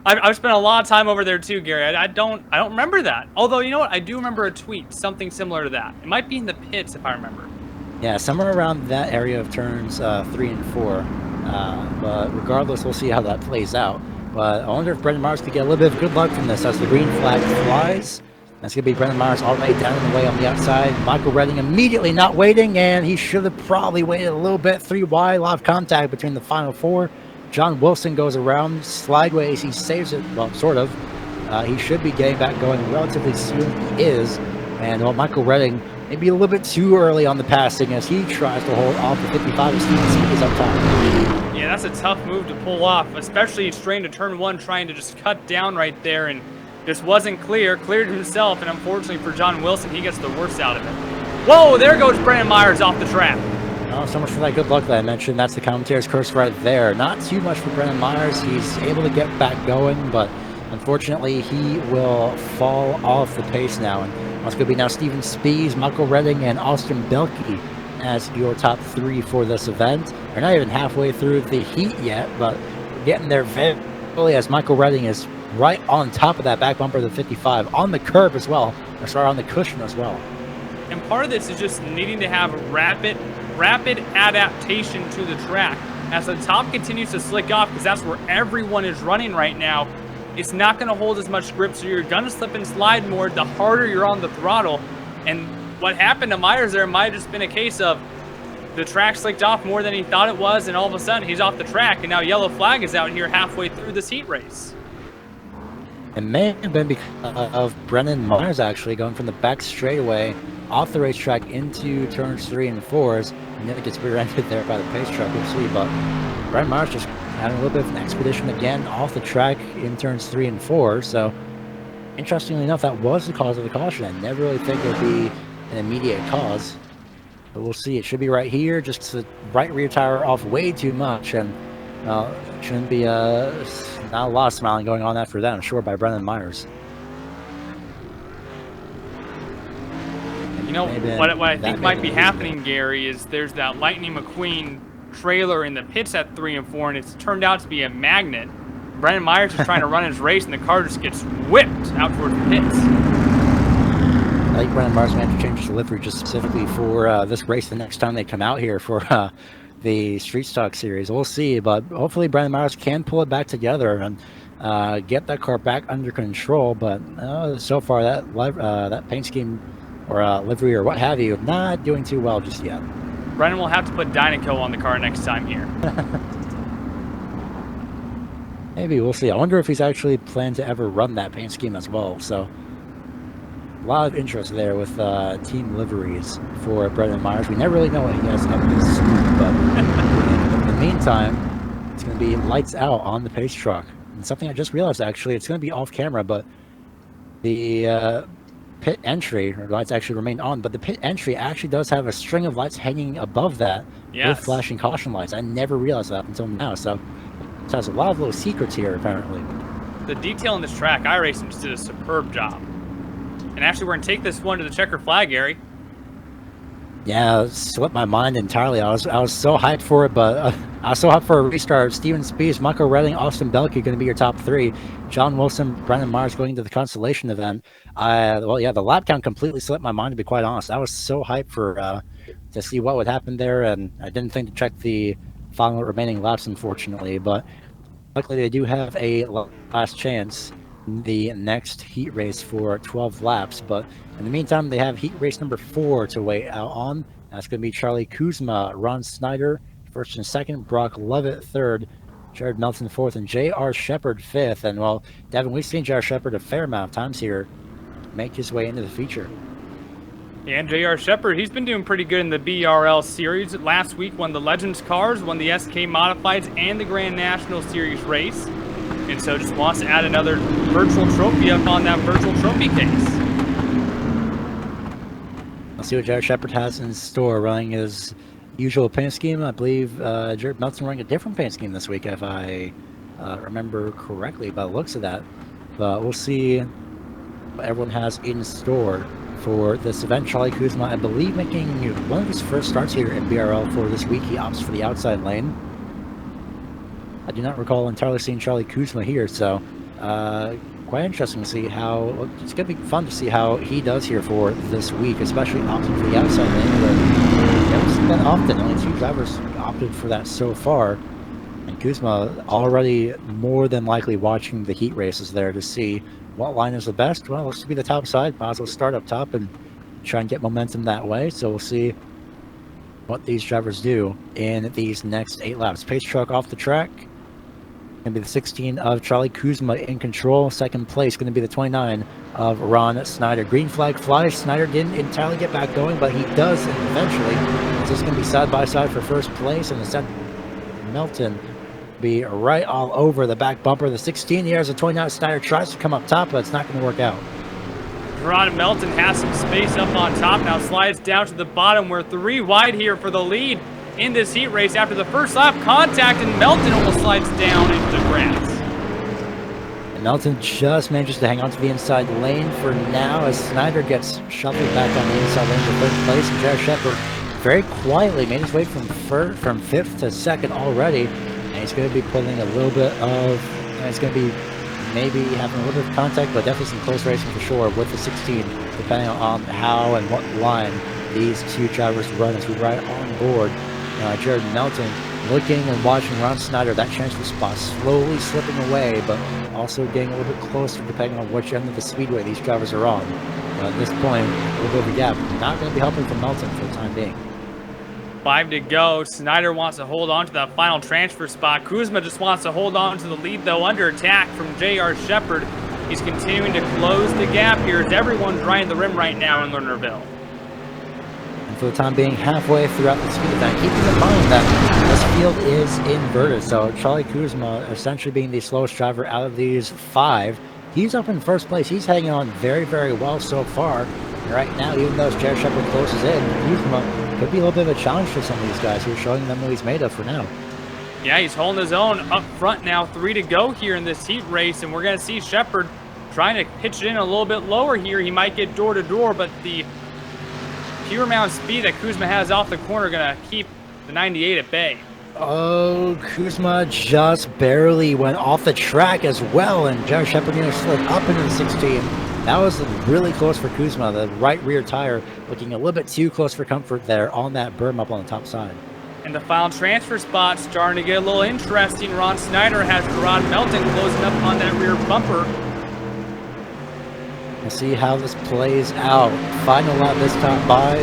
Speaker 3: I've spent a lot of time over there too, Gary. I don't remember that. Although, you know what? I do remember a tweet, something similar to that. It might be in the pits, if I remember.
Speaker 1: Yeah, somewhere around that area of turns 3 and 4. But regardless, we'll see how that plays out. But I wonder if Brendan Myers could get a little bit of good luck from this as the green flag flies. That's going to be Brendan Myers already down in the way on the outside. Michael Redding immediately not waiting, and he should have probably waited a little bit. 3 wide, a lot of contact between the final 4. John Wilson goes around, slideways, he saves it, well, sort of. He should be getting back going relatively soon. He is. And, well, Michael Redding maybe a little bit too early on the passing as he tries to hold off the 55 as Steven Spees up top.
Speaker 3: Yeah, that's a tough move to pull off, especially straight into turn 1, trying to just cut down right there, and just wasn't cleared himself, and unfortunately for John Wilson, he gets the worst out of it. Whoa, there goes Brendan Myers off the track.
Speaker 1: Oh, so much for that good luck that I mentioned. That's the commentator's curse right there. Not too much for Brendan Myers. He's able to get back going, but unfortunately, he will fall off the pace now. And it's going to be now Steven Spees, Michael Redding, and Austin Belkey as your top 3 for this event. They're not even halfway through the heat yet, but we're getting there very early as Michael Redding is right on top of that back bumper of the 55, on the curb as well, or sorry, on the cushion as well.
Speaker 3: And part of this is just needing to have rapid adaptation to the track. As the top continues to slick off, because that's where everyone is running right now, it's not going to hold as much grip, so you're going to slip and slide more the harder you're on the throttle. And what happened to Myers there might have just been a case of the track slicked off more than he thought it was, and all of a sudden he's off the track, and now yellow flag is out here halfway through this heat race.
Speaker 1: It may have been because of Brendan Myers actually going from the back straightaway off the racetrack into turns 3 and 4s, and then it gets rear-ended there by the pace truck, we'll see. But Brendan Myers just having a little bit of an expedition again off the track in turns 3 and 4. So interestingly enough, that was the cause of the caution. I never really think it would be an immediate cause, but we'll see. It should be right here, just the right rear tire off way too much, and shouldn't be not a lot of smiling going on after that, I'm sure, by Brendan Myers.
Speaker 3: You know, what I think might be happening, Gary, is there's that Lightning McQueen trailer in the pits at 3 and 4, and it's turned out to be a magnet. Brendan Myers is trying to run his race, and the car just gets whipped out towards the pits.
Speaker 1: I think Brendan Myers may have to change his delivery just specifically for this race the next time they come out here for the Street Stock Series. We'll see, but hopefully Brendan Myers can pull it back together and get that car back under control. But so far, that paint scheme or livery or what have you, not doing too well just yet.
Speaker 3: Brendan will have to put Dynaco on the car next time here.
Speaker 1: Maybe, we'll see. I wonder if he's actually planned to ever run that paint scheme as well. So, a lot of interest there with team liveries for Brendan Myers. We never really know what he has up his sleeve, but in the meantime, it's going to be lights out on the pace truck. And something I just realized, actually, it's going to be off camera, but the pit entry, or lights actually remain on, but the pit entry actually does have a string of lights hanging above that with flashing caution lights. I never realized that until now, so it has a lot of little secrets here, apparently.
Speaker 3: The detail in this track, iRacing just did a superb job. And actually, we're going to take this one to the checker flag, Gary.
Speaker 1: Yeah, it slipped my mind entirely. I was so hyped for it, but I was so hyped for a restart. Steven Spies, Michael Redding, Austin Belke going to be your top three. John Wilson, Brendan Myers going into the consolation event. Well, yeah, the lap count completely slipped my mind, to be quite honest. I was so hyped for to see what would happen there, and I didn't think to check the final remaining laps, unfortunately. But luckily, they do have a last chance in the next heat race for 12 laps. But in the meantime, they have heat race number 4 to wait out on. That's going to be Charlie Kuzma, Ron Snyder, first and second, Brock Levitt third, Jared Melton fourth, and J.R. Shepard fifth. And, well, Devin, we've seen J.R. Shepard a fair amount of times here make his way into the feature.
Speaker 3: Yeah, and J.R. Shepard, he's been doing pretty good in the BRL series. Last week, won the Legends cars, won the SK Modifieds, and the Grand National Series race. And so just wants to add another virtual trophy up on that virtual trophy case.
Speaker 1: Let's see what Jared Shepard has in store, running his usual paint scheme. I believe Jared Melton running a different paint scheme this week, if I remember correctly by the looks of that. But we'll see what everyone has in store for this event. Charlie Kuzma, I believe, making one of his first starts here in BRL for this week. He opts for the outside lane. I do not recall entirely seeing Charlie Kuzma here, so quite interesting to see how. It's going to be fun to see how he does here for this week, especially opting for the outside lane. But we haven't seen that often. Only 2 drivers opted for that so far. And Kuzma already more than likely watching the heat races there to see what line is the best. Well, looks to be the top side. Might as well start up top and try and get momentum that way. So we'll see what these drivers do in these next 8 laps. Pace truck off the track. Going to be the 16 of Charlie Kuzma in control. Second place going to be the 29 of Ron Snyder. Green flag flies. Snyder didn't entirely get back going, but he does eventually. It's just going to be side by side for first place, and the second Melton be right all over the back bumper. The 16 here as the 29 Snyder tries to come up top, but it's not going to work out.
Speaker 3: Ron Melton has some space up on top, now slides down to the bottom. We're 3 wide here for the lead in this heat race after the first lap contact, and Melton almost slides down into the grass.
Speaker 1: And Melton just manages to hang on to the inside lane for now as Snyder gets shuffled back on the inside lane to third place, and Jared Shepard very quietly made his way from 5th to 2nd already, and he's going to be pulling a little bit of, it's going to be maybe having a little bit of contact, but definitely some close racing for sure with the 16, depending on how and what line these 2 drivers run as we ride on board. Jared Melton looking and watching Ron Snyder, that transfer spot slowly slipping away, but also getting a little bit closer depending on which end of the speedway these drivers are on. At this point, a little bit of a gap. Not going to be helping from Melton for the time being.
Speaker 3: 5 to go. Snyder wants to hold on to that final transfer spot. Kuzma just wants to hold on to the lead, though, under attack from J.R. Shepard. He's continuing to close the gap here as everyone's riding the rim right now in Lernerville.
Speaker 1: For the time being, halfway throughout the speed event, keeping in mind that this field is inverted. So Charlie Kuzma essentially being the slowest driver out of these 5. He's up in first place. He's hanging on very, very well so far. And right now, even though Jared Shepard closes in, Kuzma could be a little bit of a challenge for some of these guys who are showing them what he's made of for now.
Speaker 3: Yeah, he's holding his own up front now. 3 to go here in this heat race, and we're going to see Shepard trying to pitch it in a little bit lower here. He might get door to door, but the pure amount of speed that Kuzma has off the corner going to keep the 98 at bay.
Speaker 1: Oh, Kuzma just barely went off the track as well, and Jared Shepard slid up into the 16. That was really close for Kuzma. The right rear tire looking a little bit too close for comfort there on that berm up on the top side.
Speaker 3: And the final transfer spot starting to get a little interesting. Ron Snyder has Ron Melton closing up on that rear bumper.
Speaker 1: We'll see how this plays out. Final lap this time by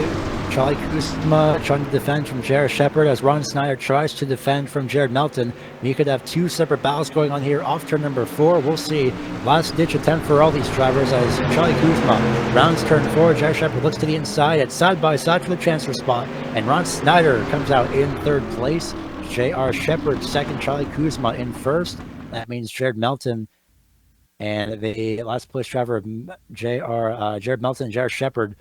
Speaker 1: Charlie Kuzma trying to defend from Jared Shepard as Ron Snyder tries to defend from Jared Melton. You could have two separate battles going on here off turn number 4. We'll see. Last ditch attempt for all these drivers as Charlie Kuzma rounds turn 4. Jared Shepard looks to the inside at side by side for the transfer spot, and Ron Snyder comes out in 3rd place. J.R. Shepard second, Charlie Kuzma in 1st. That means Jared Melton and the last place driver of Jared Melton and Jared Shepard,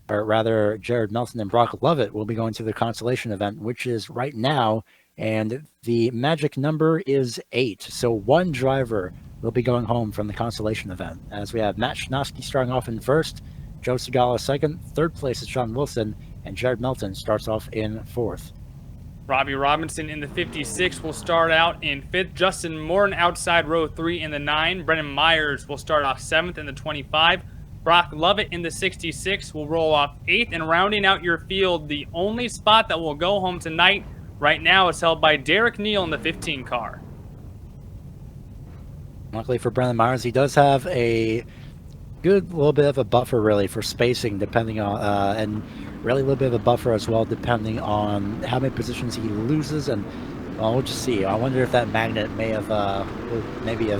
Speaker 1: or rather Jared Melton and Brock Lovett, will be going to the consolation event, which is right now, and the magic number is 8. So one driver will be going home from the consolation event, as we have Matt Schnoski starting off in 1st, Joe Segala 2nd, 3rd place is Sean Wilson, and Jared Melton starts off in 4th.
Speaker 3: Robbie Robinson in the 56 will start out in 5th. Justin Morton outside row 3 in the 9. Brennan Myers will start off 7th in the 25. Brock Lovett in the 66 will roll off 8th. And rounding out your field, the only spot that will go home tonight right now is held by Derek Neal in the 15 car.
Speaker 1: Luckily for Brennan Myers, he does have a good little bit of a buffer really for spacing, depending on and really a little bit of a buffer as well, depending on how many positions he loses. And well, we'll just see. I wonder if that magnet may have maybe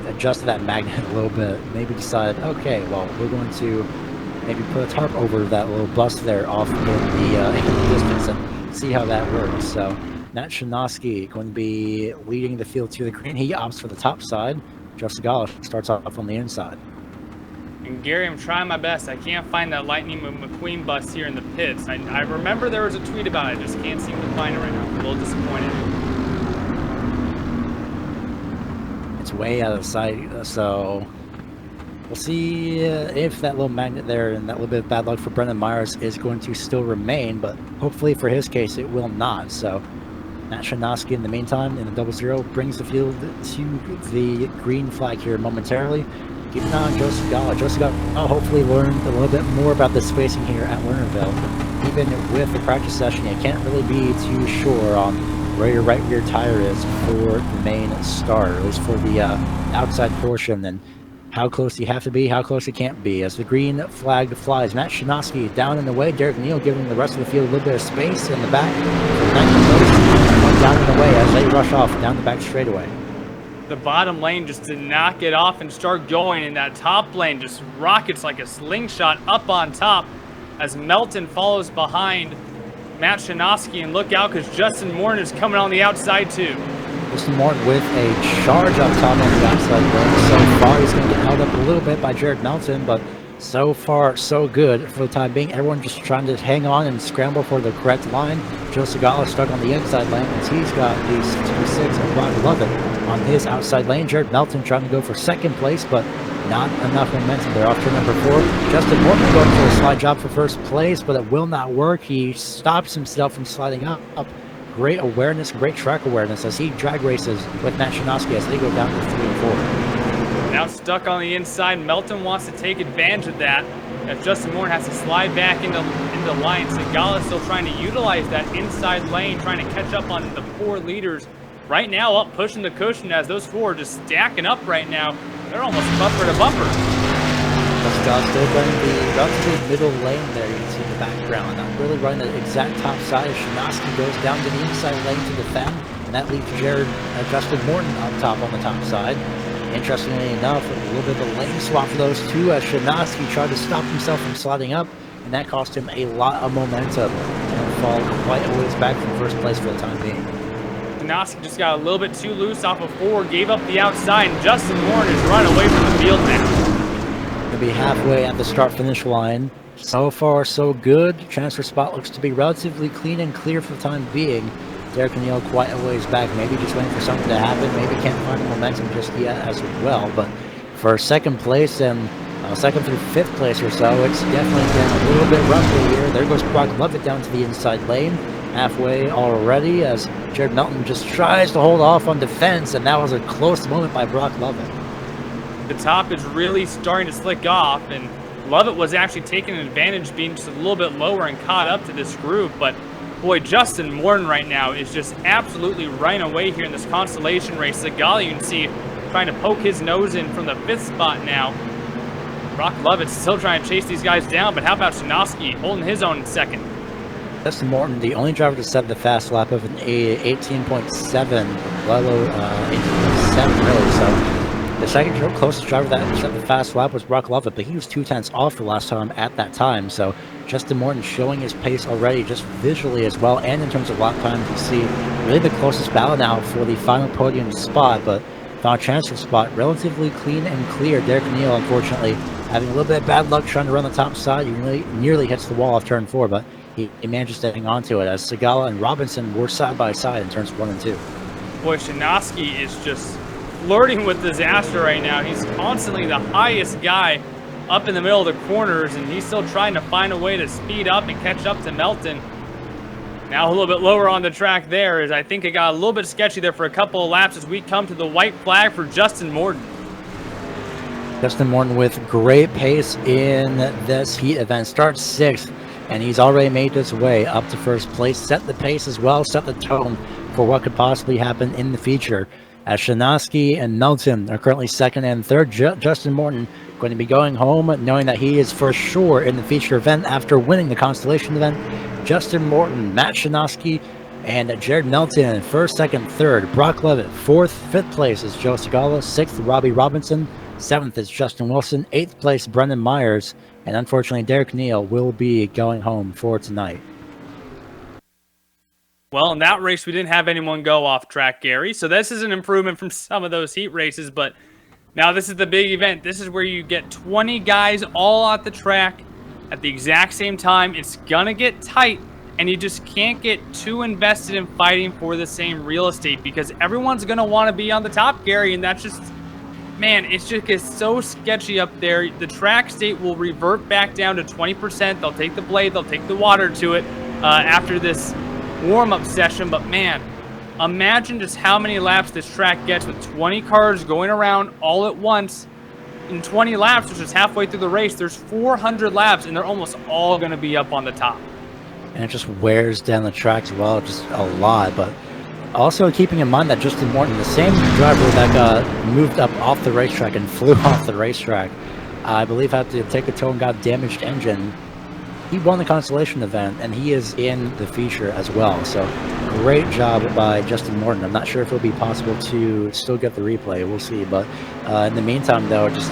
Speaker 1: adjusted that magnet a little bit, maybe decided, okay, well, we're going to maybe put a tarp over that little bus there off in the distance and see how that works. So Nat Shinoski going to be leading the field to the green. He opts for the top side. Joe Segala starts off on the inside.
Speaker 3: And Gary, I'm trying my best. I can't find that Lightning McQueen bus here in the pits. I remember there was a tweet about it. I just can't seem to find it right now. I'm a little disappointed.
Speaker 1: It's way out of sight, so we'll see if that little magnet there and that little bit of bad luck for Brendan Myers is going to still remain, but hopefully for his case it will not. So Matt Shanoski in the meantime in the 00 brings the field to the green flag here momentarily. Keep an eye on Joe Segala. Joe Segala hopefully learned a little bit more about the spacing here at Lernerville. Even with the practice session, you can't really be too sure on where your right rear tire is for the main start, at least for the outside portion, and how close you have to be, how close you can't be. As the green flag flies, Matt Shanoski down in the way, Derek Neal giving the rest of the field a little bit of space in the back. Down in the way as they rush off down the back straightaway.
Speaker 3: The bottom lane just did not get off and start going, and that top lane just rockets like a slingshot up on top as Melton follows behind Matt Shanoski. And look out, because Justin Morton is coming on the outside too.
Speaker 1: Justin Morton with a charge up top on the outside lane. So far he's going to get held up a little bit by Jared Melton, but so far so good for the time being. Everyone just trying to hang on and scramble for the correct line. Joe Segala stuck on the inside lane as he's got the 66 and Brock Lovett on his outside lane. Jared Melton trying to go for 2nd place, but not enough momentum there. Off turn number 4, Justin Morton going for a slide job for 1st place, but it will not work. He stops himself from sliding up. Great awareness, great track awareness as he drag races with Matt Shanoski as they go down to 3 and 4.
Speaker 3: Now stuck on the inside, Melton wants to take advantage of that as Justin Morton has to slide back into line. Segala still trying to utilize that inside lane, trying to catch up on the 4 leaders. Right now up pushing the cushion as those 4 are just stacking up right now. They're almost bumper to bumper.
Speaker 1: Segala still running the relatively middle lane there, you can see in the background. Not really running the exact top side as Shanoski goes down to the inside lane to defend, and that leaves Justin Morton on top on the top side. Interestingly enough, a little bit of a lane swap for those two as Shanoski tried to stop himself from sliding up, and that cost him a lot of momentum and fall quite a ways back from 1st place for the time being.
Speaker 3: Shanoski just got a little bit too loose off of 4, gave up the outside, and Justin Morton is running away from the field now.
Speaker 1: Going to be halfway at the start-finish line. So far, so good. Transfer spot looks to be relatively clean and clear for the time being. Derek Neal quite a ways back, maybe just waiting for something to happen, maybe can't find the momentum just yet as well, but for 2nd place and 2nd through 5th place or so, it's definitely been a little bit rough here. There goes Brock Lovett down to the inside lane, halfway already as Jared Melton just tries to hold off on defense, and that was a close moment by Brock Lovett.
Speaker 3: The top is really starting to slick off, and Lovett was actually taking advantage, being just a little bit lower and caught up to this group, but boy, Justin Morton right now is just absolutely running away here in this consolation race. Segala, you can see, trying to poke his nose in from the 5th spot now. Brock Lovett still trying to chase these guys down, but how about Shanoski holding his own in second?
Speaker 1: Justin Morton, the only driver to set the fast lap of an 18.7, below 18.7 really, so the second closest driver that set the fast lap was Brock Lovett, but he was 2/10 off the last time at that time, so Justin Morton showing his pace already, just visually as well, and in terms of lap time. You see really the closest battle now for the final podium spot, but final transfer spot relatively clean and clear. Derek Neal, unfortunately, having a little bit of bad luck trying to run the top side. He really nearly hits the wall off turn 4, but he manages to hang on to it, as Segala and Robinson were side by side in turns 1 and 2.
Speaker 3: Boy, Shanoski is just flirting with disaster right now. He's constantly the highest guy up in the middle of the corners, and he's still trying to find a way to speed up and catch up to Melton. Now a little bit lower on the track there, as I think it got a little bit sketchy there for a couple of laps as we come to the white flag for Justin Morton.
Speaker 1: Justin Morton with great pace in this heat event, starts 6th, and he's already made his way up to first place, set the pace as well, set the tone for what could possibly happen in the feature. As Shanoski and Melton are currently 2nd and 3rd, Justin Morton going to be going home knowing that he is for sure in the feature event after winning the Constellation event. Justin Morton, Matt Shanoski, and Jared Melton 1st, 2nd, 3rd. Brock Levitt 4th, 5th place is Joe Segala, 6th Robbie Robinson, 7th is Justin Wilson, 8th place Brendan Myers, and unfortunately Derek Neal will be going home for tonight.
Speaker 3: Well, in that race, we didn't have anyone go off track, Gary. So this is an improvement from some of those heat races. But now this is the big event. This is where you get 20 guys all at the track at the exact same time. It's going to get tight, and you just can't get too invested in fighting for the same real estate because everyone's going to want to be on the top, Gary. And that's just, man, it's just gets so sketchy up there. The track state will revert back down to 20%. They'll take the blade. They'll take the water to it after this warm-up session, but man, imagine just how many laps this track gets with 20 cars going around all at once. In 20 laps, which is halfway through the race, there's 400 laps, and they're almost all going to be up on the top.
Speaker 1: And it just wears down the track as well, just a lot. But also keeping in mind that Justin Morton, the same driver that got moved up off the racetrack and flew off the racetrack, I believe had to take a tow and got damaged engine. He won the Constellation event, and he is in the feature as well. So great job by Justin Morton. I'm not sure if it'll be possible to still get the replay. We'll see. But in the meantime, though, just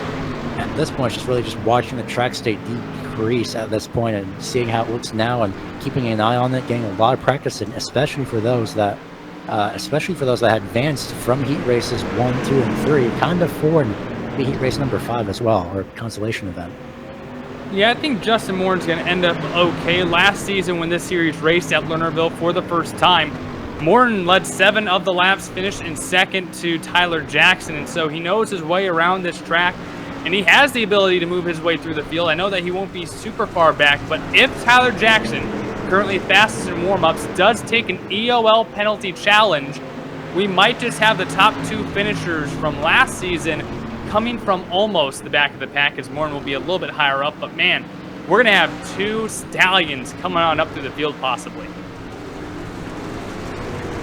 Speaker 1: at this point, just really just watching the track state decrease at this point and seeing how it looks now and keeping an eye on it, getting a lot of practice in, especially for those that had advanced from heat races 1, 2, and 3, kind of forward maybe heat race number 5 as well, or Constellation event.
Speaker 3: Yeah, I think Justin Morton's going to end up okay. Last season when this series raced at Lernerville for the first time, Morton led 7 of the laps, finished in 2nd to Tyler Jackson, and so he knows his way around this track, and he has the ability to move his way through the field. I know that he won't be super far back, but if Tyler Jackson, currently fastest in warm-ups, does take an EOL penalty challenge, we might just have the top 2 finishers from last season coming from almost the back of the pack, as Morton will be a little bit higher up. But man, we're going to have 2 stallions coming on up through the field possibly.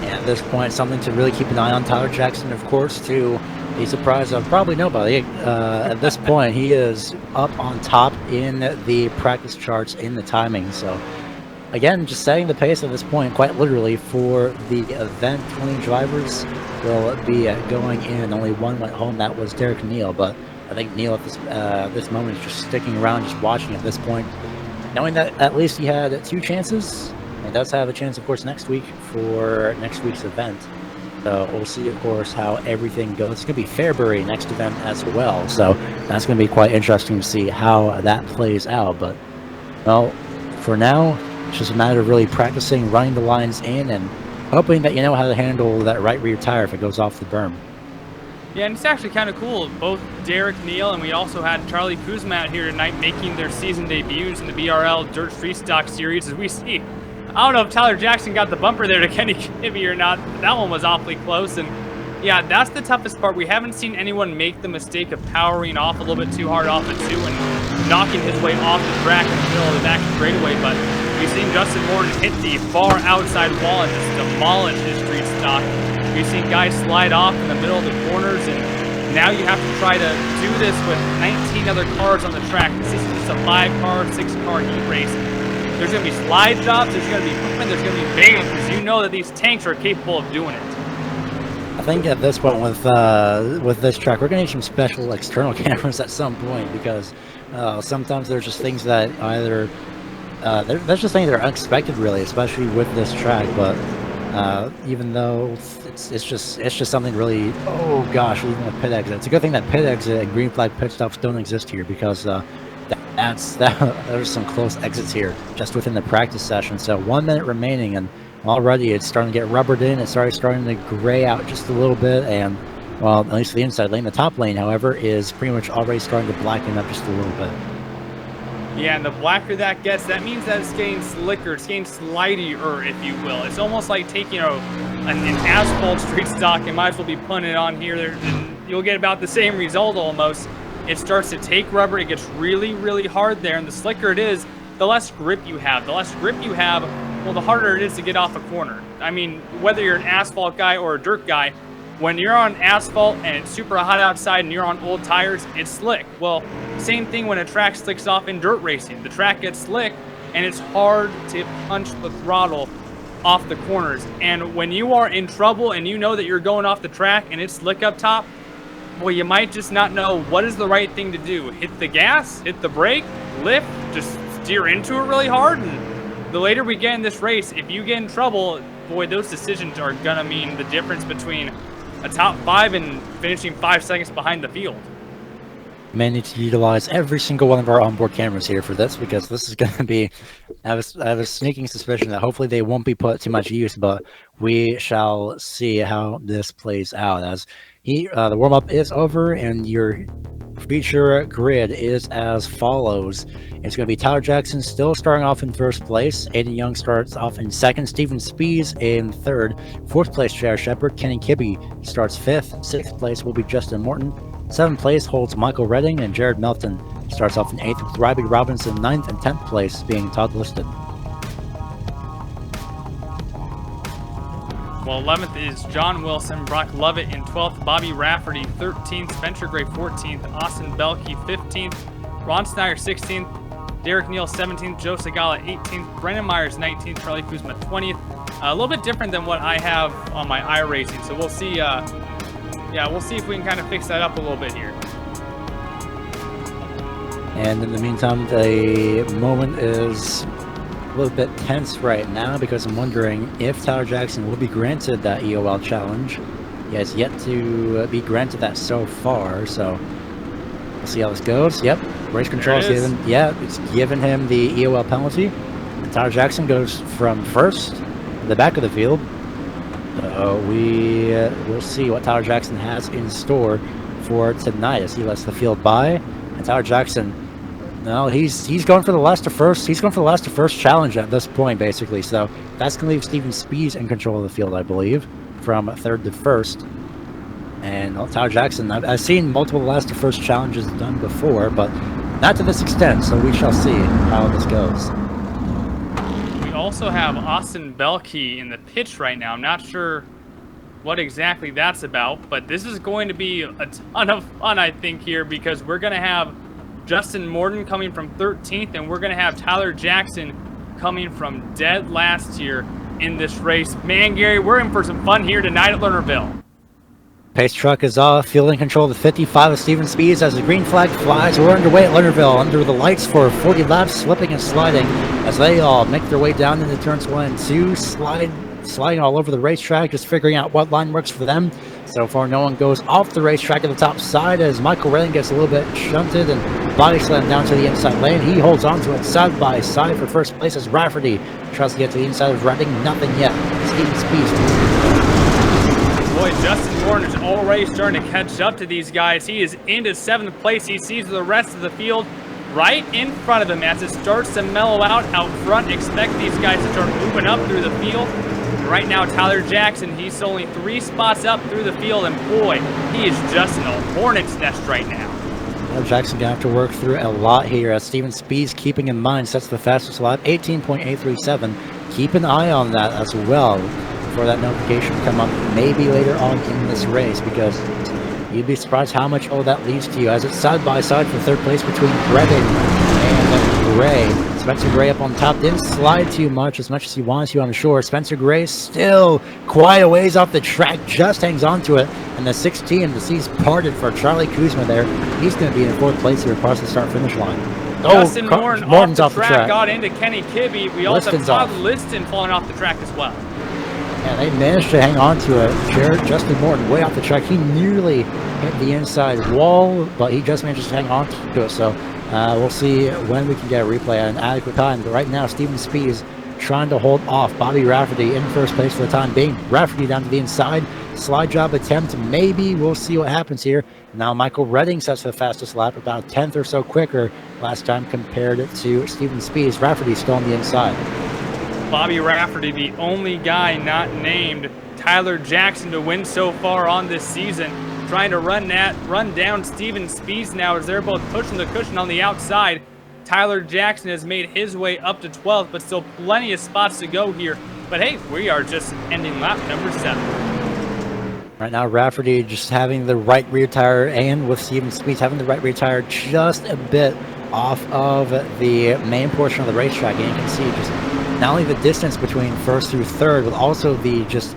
Speaker 1: Yeah, at this point, something to really keep an eye on. Tyler Jackson, of course, to a surprise of probably nobody. At this point, he is up on top in the practice charts in the timing. So again, just setting the pace at this point, quite literally, for the event. 20 drivers will be going in. Only one went home. That was Derek Neal. But I think Neal at this moment is just sticking around, just watching at this point, knowing that at least he had 2 chances. And does have a chance, of course, next week for next week's event. So we'll see, of course, how everything goes. It's going to be Fairbury next event as well. So that's going to be quite interesting to see how that plays out. But, well, for now, it's just a matter of really practicing, running the lines in, and hoping that you know how to handle that right rear tire if it goes off the berm.
Speaker 3: Yeah, and it's actually kind of cool. Both Derek Neal and we also had Charlie Kuzma out here tonight making their season debuts in the BRL Dirt Street Stock Series. As we see, I don't know if Tyler Jackson got the bumper there to Kenny Kibbe or not, but that one was awfully close. And yeah, that's the toughest part. We haven't seen anyone make the mistake of powering off a little bit too hard off the 2 and knocking his way off the track in the middle of the back straightaway. But we've seen Justin Morton hit the far outside wall and just demolish his street stock. We've seen guys slide off in the middle of the corners, and Now you have to try to do this with 19 other cars on the track. This is just a 5-car, 6-car heat race. There's going to be slide jobs, there's going to be movement, there's going to be banging, because you know that these tanks are capable of doing it.
Speaker 1: I think at this point with this track, we're going to need some special external cameras at some point, because sometimes there's just things that either there's just things that are unexpected, really, especially with this track. But even though it's just something really, oh gosh, even with pit exit, it's a good thing that pit exit and green flag pit stops don't exist here, because there's some close exits here just within the practice session. So 1 minute remaining, and already it's starting to get rubbered in. It's already starting to gray out just a little bit, and well, at least the inside lane. The top lane, however, is pretty much already starting to blacken up just a little bit.
Speaker 3: Yeah, and the blacker that gets, that means that it's getting slicker, it's getting slidier, if you will. It's almost like taking an asphalt street stock and might as well be punting it on here, and you'll get about the same result almost. It starts to take rubber, it gets really, really hard there, and the slicker it is, the less grip you have. The less grip you have, well, the harder it is to get off a corner. I mean, whether you're an asphalt guy or a dirt guy, when you're on asphalt and it's super hot outside and you're on old tires, it's slick. Well, same thing when a track slicks off in dirt racing. The track gets slick and it's hard to punch the throttle off the corners. And when you are in trouble and you know that you're going off the track and it's slick up top, well, you might just not know what is the right thing to do. Hit the gas, hit the brake, lift, just steer into it really hard. And the later we get in this race, if you get in trouble, boy, those decisions are gonna mean the difference between a top 5 and finishing 5 seconds behind the field.
Speaker 1: May need to utilize every single one of our onboard cameras here for this, because this is going to be, I have a sneaking suspicion that hopefully they won't be put to much use, but we shall see how this plays out. As the warm-up is over, and your feature grid is as follows. It's going to be Tyler Jackson still starting off in first place. Aiden Young starts off in second. Steven Spees in third. Fourth place, Jared Shepard. Kenny Kibbe starts fifth. Sixth place will be Justin Morton. Seventh place holds Michael Redding, and Jared Melton starts off in eighth with Ryby Robinson. Ninth and 10th place being Todd Liston.
Speaker 3: Well, 11th is John Wilson, Brock Lovett in 12th, Bobby Rafferty 13th, Spencer Gray 14th, Austin Belkey 15th, Ron Snyder 16th, Derek Neal 17th, Joe Segala 18th, Brendan Myers 19th, Charlie Kuzma 20th. A little bit different than what I have on my iRacing, so we'll see. Yeah, we'll see if we can kind of fix that up a little bit here.
Speaker 1: And in the meantime, the moment is a little bit tense right now, because I'm wondering if Tyler Jackson will be granted that EOL challenge. He has yet to be granted that so far, so we'll see how this goes. Yep, race control is given. Yeah, it's given him the EOL penalty. And Tyler Jackson goes from first to the back of the field. We will see what Tyler Jackson has in store for tonight as he lets the field by. And Tyler Jackson, no, he's going for the last to first. He's going for the last to first challenge at this point, basically. So that's going to leave Steven Spees in control of the field, I believe, from third to first. And Tyler Jackson, I've seen multiple last to first challenges done before, but not to this extent. So we shall see how this goes.
Speaker 3: Also have Austin Belkey in the pitch right now. I'm not sure what exactly that's about, but this is going to be a ton of fun, I think, here, because we're going to have Justin Morton coming from 13th, and we're going to have Tyler Jackson coming from dead last here in this race. Man, Gary, we're in for some fun here tonight at Lernerville.
Speaker 1: Pace truck is off, fielding control of the 55 of Steven Spees as the green flag flies. We're underway at Lernerville, under the lights for 40 laps, slipping and sliding as they all make their way down into turns 1 and 2, sliding all over the racetrack, just figuring out what line works for them. So far, no one goes off the racetrack at the top side as Michael Redding gets a little bit shunted and body slammed down to the inside lane. He holds on to it side by side for first place as Rafferty tries to get to the inside of Redding. Nothing yet. Steven Spees.
Speaker 3: Boy, Justin Morton is already starting to catch up to these guys. He is into 7th place. He sees the rest of the field right in front of him as it starts to mellow out front. Expect these guys to start moving up through the field. Right now, Tyler Jackson, he's only 3 spots up through the field, and boy, he is just in a hornet's nest right now.
Speaker 1: Tyler Jackson gonna have to work through a lot here as Steven Spees, keeping in mind, sets the fastest lap, 18.837. Keep an eye on that as well for that notification to come up maybe later on in this race, because you'd be surprised how much all that leads to you, as it's side by side for third place between Redding and Gray. Spencer Gray up on top, didn't slide too much as he wanted to, I'm sure. Spencer Gray still quite a ways off the track, just hangs on to it. And the 16, the seas parted for Charlie Kuzma there. He's going to be in fourth place here across the start-finish line.
Speaker 3: Justin Morton's off the track, got into Kenny Kibbe. We also have Todd
Speaker 1: off.
Speaker 3: Liston falling off the track as well.
Speaker 1: And they managed to hang on to it. Justin Morton way off the track. He nearly hit the inside wall, but he just managed to hang on to it. So we'll see when we can get a replay at an adequate time. But right now, Steven Spees trying to hold off Bobby Rafferty in first place for the time being. Rafferty down to the inside. Slide job attempt, maybe. We'll see what happens here. Now Michael Redding sets the fastest lap, about a 10th or so quicker last time compared to Steven Spees. Rafferty still on the inside.
Speaker 3: Bobby Rafferty, the only guy not named Tyler Jackson to win so far on this season. Trying to run down Steven Spees now as they're both pushing the cushion on the outside. Tyler Jackson has made his way up to 12th, but still plenty of spots to go here. But hey, we are just ending lap number 7.
Speaker 1: Right now, Rafferty just having the right rear tire, and with Steven Spees having the right rear tire just a bit off of the main portion of the racetrack. And you can see just not only the distance between first through third, but also the just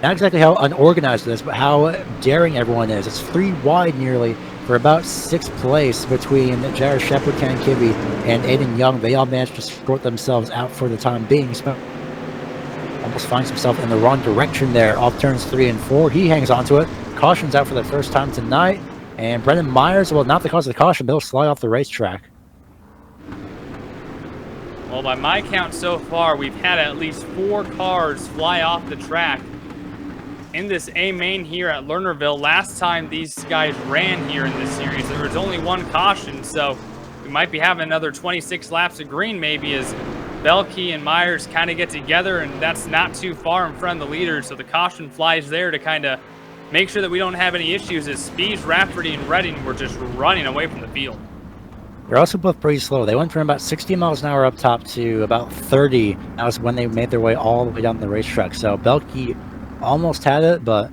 Speaker 1: not exactly how unorganized it is, but how daring everyone is. It's 3 wide nearly for about 6th place between J.R. Shepard, Ken Kibbe, and Aiden Young. They all managed to sort themselves out for the time being. Almost finds himself in the wrong direction there off turns 3 and 4. He hangs on to it. Caution's out for the first time tonight. And Brendan Myers, well, not because of the caution, but he'll slide off the racetrack.
Speaker 3: Well, by my count so far, we've had at least 4 cars fly off the track in this A main here at Lernerville. Last time these guys ran here in this series, there was only 1 caution, so we might be having another 26 laps of green maybe as Belkey and Myers kind of get together, and that's not too far in front of the leaders, so the caution flies there to kind of make sure that we don't have any issues as Spees, Rafferty, and Redding were just running away from the field.
Speaker 1: They're also both pretty slow. They went from about 60 miles an hour up top to about 30. That was when they made their way all the way down the racetrack. So Belkey almost had it, but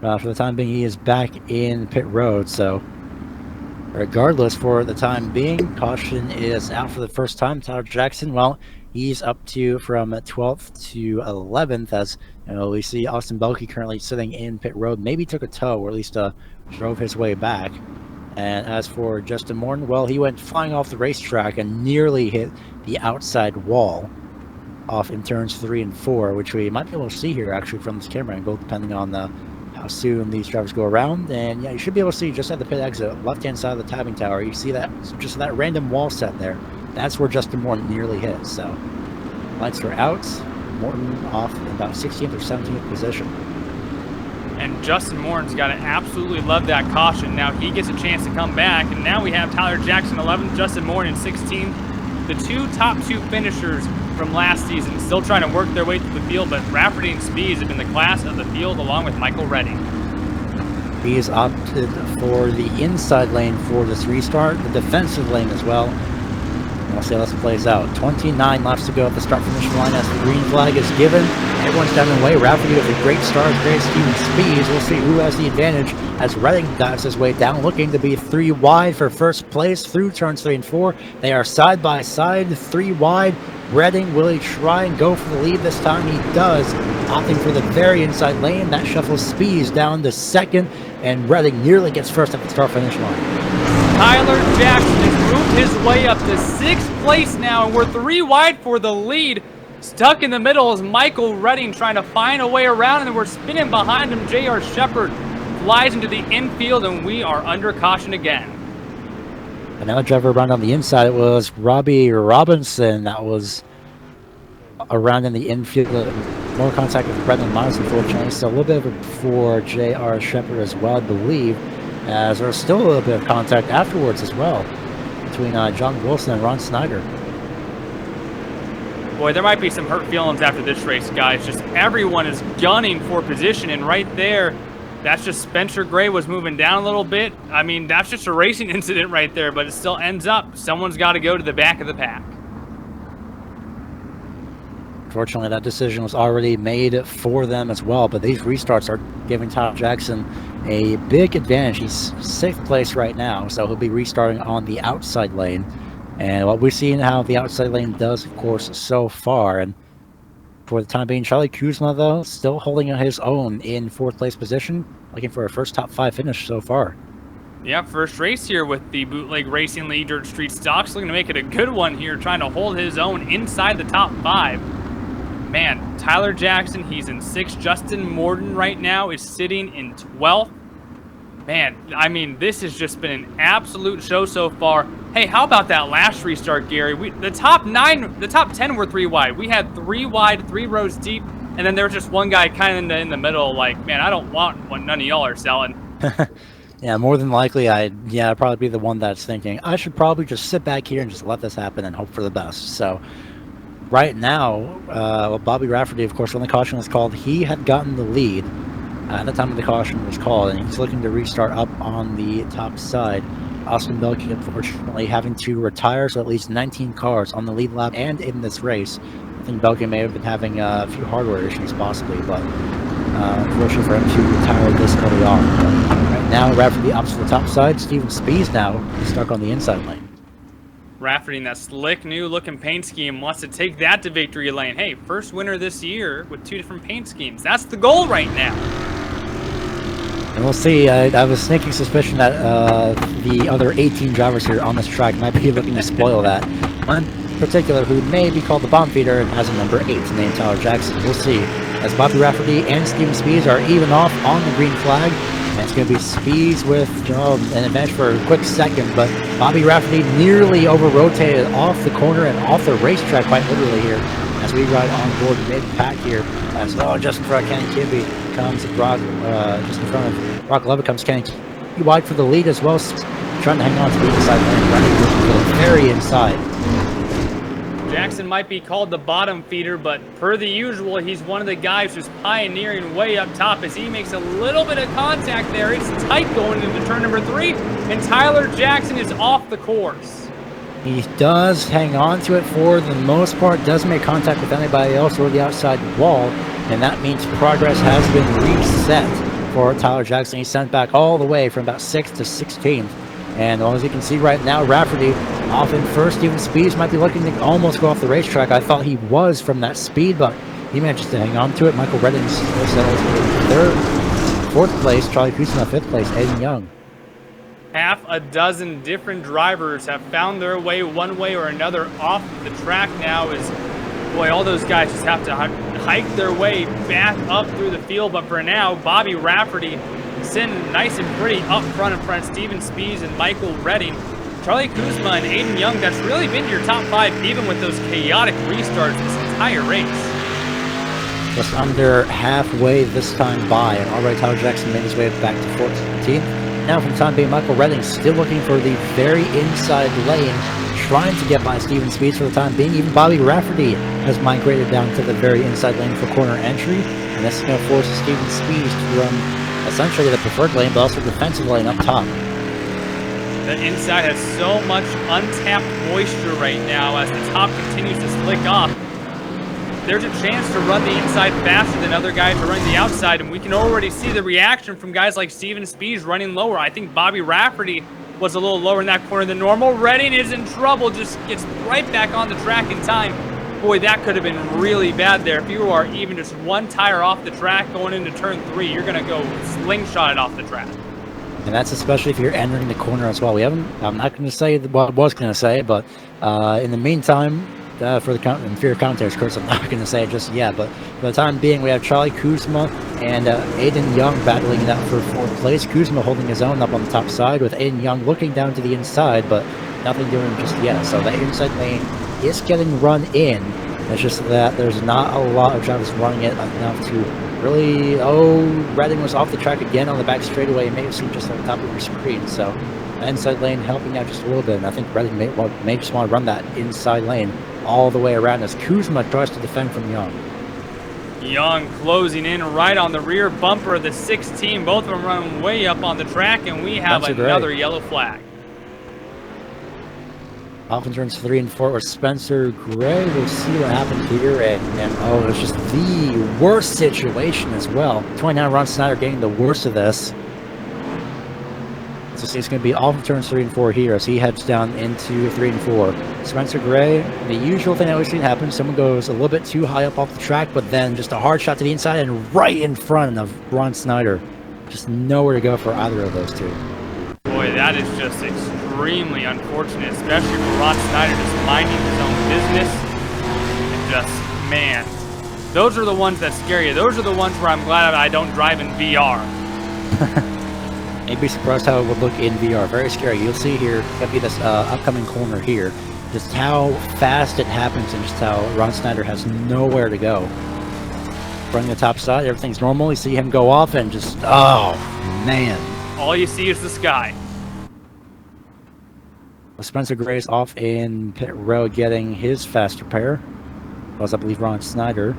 Speaker 1: for the time being, he is back in pit road. So regardless, for the time being, caution is out for the first time. Tyler Jackson, well, he's up to from 12th to 11th, as you know, we see Austin Belkey currently sitting in pit road. Maybe took a tow, or at least drove his way back. And as for Justin Morton, well, he went flying off the racetrack and nearly hit the outside wall off in turns 3 and 4, which we might be able to see here actually from this camera angle, depending on how soon these drivers go around. And yeah, you should be able to see just at the pit exit, left-hand side of the timing tower, you see that just that random wall set there. That's where Justin Morton nearly hit. So lights are out. Morton off in about 16th or 17th position.
Speaker 3: And Justin Morton's got to absolutely love that caution. Now he gets a chance to come back, and now we have Tyler Jackson 11th, Justin Morton 16th. The top two finishers from last season still trying to work their way through the field, but Rafferty and Spees have been the class of the field along with Michael Redding.
Speaker 1: Spees opted for the inside lane for this restart, the defensive lane as well. We'll see how this plays out. 29 laps to go at the start-finish line as the green flag is given. Everyone's down the way. Rafferty with a great start. Great Steven Spees. We'll see who has the advantage as Redding dives his way down, looking to be 3 wide for first place through turns 3 and 4. They are side by side, 3 wide. Redding, will he try and go for the lead this time? He does, opting for the very inside lane. That shuffles Spees down to second, and Redding nearly gets first at the start-finish line.
Speaker 3: Tyler Jackson has moved his way up to 6th place now, and we're 3 wide for the lead. Stuck in the middle is Michael Redding trying to find a way around, and then we're spinning behind him. J.R. Shepard flies into the infield, and we are under caution again.
Speaker 1: Another driver around on the inside, it was Robbie Robinson that was around in the infield. More contact with Brendan Myers, unfortunately, so a little bit of it for J.R. Shepard as well, I believe, as there's still a little bit of contact afterwards as well between John Wilson and Ron Snyder.
Speaker 3: Boy, there might be some hurt feelings after this race, guys. Just everyone is gunning for position, and right there, that's just Spencer Gray was moving down a little bit. I mean, that's just a racing incident right there, but it still ends up someone's got to go to the back of the pack.
Speaker 1: Unfortunately, that decision was already made for them as well, but these restarts are giving Tyler Jackson a big advantage. He's 6th place right now, so he'll be restarting on the outside lane. And what we've seen how the outside lane does, of course, so far. And for the time being, Charlie Kuzma, though, still holding his own in 4th place position, looking for a first top 5 finish so far.
Speaker 3: Yeah, first race here with the Bootleg Racing League Dirt Street Stocks. Looking to make it a good one here, trying to hold his own inside the top 5. Man, Tyler Jackson, he's in 6th. Justin Morden right now is sitting in 12th. Man, I mean, this has just been an absolute show so far. Hey, how about that last restart, Gary? The top 10 were 3 wide. We had 3 wide, 3 rows deep, and then there was just one guy kind of in the middle, like, man, I don't want what none of y'all are selling.
Speaker 1: Yeah, more than likely, I'd probably be the one that's thinking, I should probably just sit back here and just let this happen and hope for the best. So, right now, Bobby Rafferty, of course, when the caution was called, he had gotten the lead at the time of the caution was called, and he's looking to restart up on the top side. Austin Belke, unfortunately, having to retire, so at least 19 cars on the lead lap and in this race. I think Belke may have been having a few hardware issues, possibly, but unfortunately for him to retire this early on. But right now, Rafferty opts for the top side. Steven Spees now stuck on the inside lane.
Speaker 3: Rafferty in that slick new looking paint scheme wants to take that to victory lane. Hey, first winner this year with 2 different paint schemes. That's the goal right now.
Speaker 1: And we'll see. I have a sneaking suspicion that the other 18 drivers here on this track might be looking to spoil that. One in particular who may be called the bomb feeder and has a number 8 named Tyler Jackson. We'll see. As Bobby Rafferty and Steven Spees are even off on the green flag. And it's going to be Spees with an advantage for a quick second, but Bobby Rafferty nearly over-rotated off the corner and off the racetrack quite literally here as we ride on board mid-pack here. As just in front of Kenny Kibbe comes Brock, just in front of Brock Levitt comes Kenny Kibbe wide for the lead as well, trying to hang on to the inside lane, running very inside.
Speaker 3: Jackson might be called the bottom feeder, but per the usual, he's one of the guys who's pioneering way up top as he makes a little bit of contact there. It's tight going into turn number 3, and Tyler Jackson is off the course.
Speaker 1: He does hang on to it for the most part, doesn't make contact with anybody else or the outside wall, and that means progress has been reset for Tyler Jackson. He's sent back all the way from about 6th to 16th. And as you can see right now, Rafferty off in first. Steven Spees might be looking to almost go off the racetrack. I thought he was from that speed, but he manages to hang on to it. Michael Redding's third, 4th place. Charlie Kuzma 5th place. Aiden Young.
Speaker 3: Half a dozen different drivers have found their way one way or another off the track now. As boy, all those guys just have to hike their way back up through the field. But for now, Bobby Rafferty sitting nice and pretty up front in front of Steven Spees and Michael Redding. Charlie Kuzma and Aiden Young, that's really been your top 5 even with those chaotic restarts this entire race.
Speaker 1: Just under halfway this time by, and already Tyler Jackson made his way back to 14th. Now for the time being, Michael Redding still looking for the very inside lane, trying to get by Steven Spees for the time being. Even Bobby Rafferty has migrated down to the very inside lane for corner entry, and this is going to force Steven Spees to run essentially the preferred lane, but also the defensive lane up top.
Speaker 3: The inside has so much untapped moisture right now as the top continues to slick off. There's a chance to run the inside faster than other guys are running the outside, and we can already see the reaction from guys like Steven Spees running lower. I think Bobby Rafferty was a little lower in that corner than normal. Redding is in trouble, just gets right back on the track in time. Boy, that could have been really bad there. If you are even just one tire off the track going into turn 3, you're going to go slingshot it off the track.
Speaker 1: And that's especially if you're entering the corner as well. I'm not going to say what I was going to say, but in the meantime, for the inferior commentaries, of course, I'm not going to say it just yet. But for the time being, we have Charlie Kuzma and Aiden Young battling it out for 4th place. Kuzma holding his own up on the top side with Aiden Young looking down to the inside, but nothing doing just yet. So the inside lane is getting run in. It's just that there's not a lot of drivers running it enough to really... Redding was off the track again on the back straightaway. It may have seemed just on the top of your screen. So the inside lane helping out just a little bit. And I think Redding may just want to run that inside lane all the way around as Kuzma tries to defend from Young.
Speaker 3: Young closing in right on the rear bumper of the 16. Both of them running way up on the track, and we have another yellow flag.
Speaker 1: Off in turns 3 and 4 with Spencer Gray. We'll see what happens here. And oh, it's just the worst situation as well. 29 Ron Snyder getting the worst of this. So see, it's going to be off in turns 3 and 4 here as he heads down into 3 and 4. Spencer Gray, the usual thing that we've seen happen, someone goes a little bit too high up off the track, but then just a hard shot to the inside and right in front of Ron Snyder. Just nowhere to go for either of those two.
Speaker 3: Boy, that is just extremely unfortunate, especially for Ron Snyder just minding his own business. And just, man, those are the ones that scare you. Those are the ones where I'm glad I don't drive in VR.
Speaker 1: You'd be surprised how it would look in VR. Very scary. You'll see here, that'll be this upcoming corner here, just how fast it happens and just how Ron Snyder has nowhere to go. Running the top side, everything's normal. You see him go off and just, oh, man.
Speaker 3: All you see is the sky.
Speaker 1: Spencer Gray's off in pit road getting his faster pair. Was, I believe, Ron Snyder.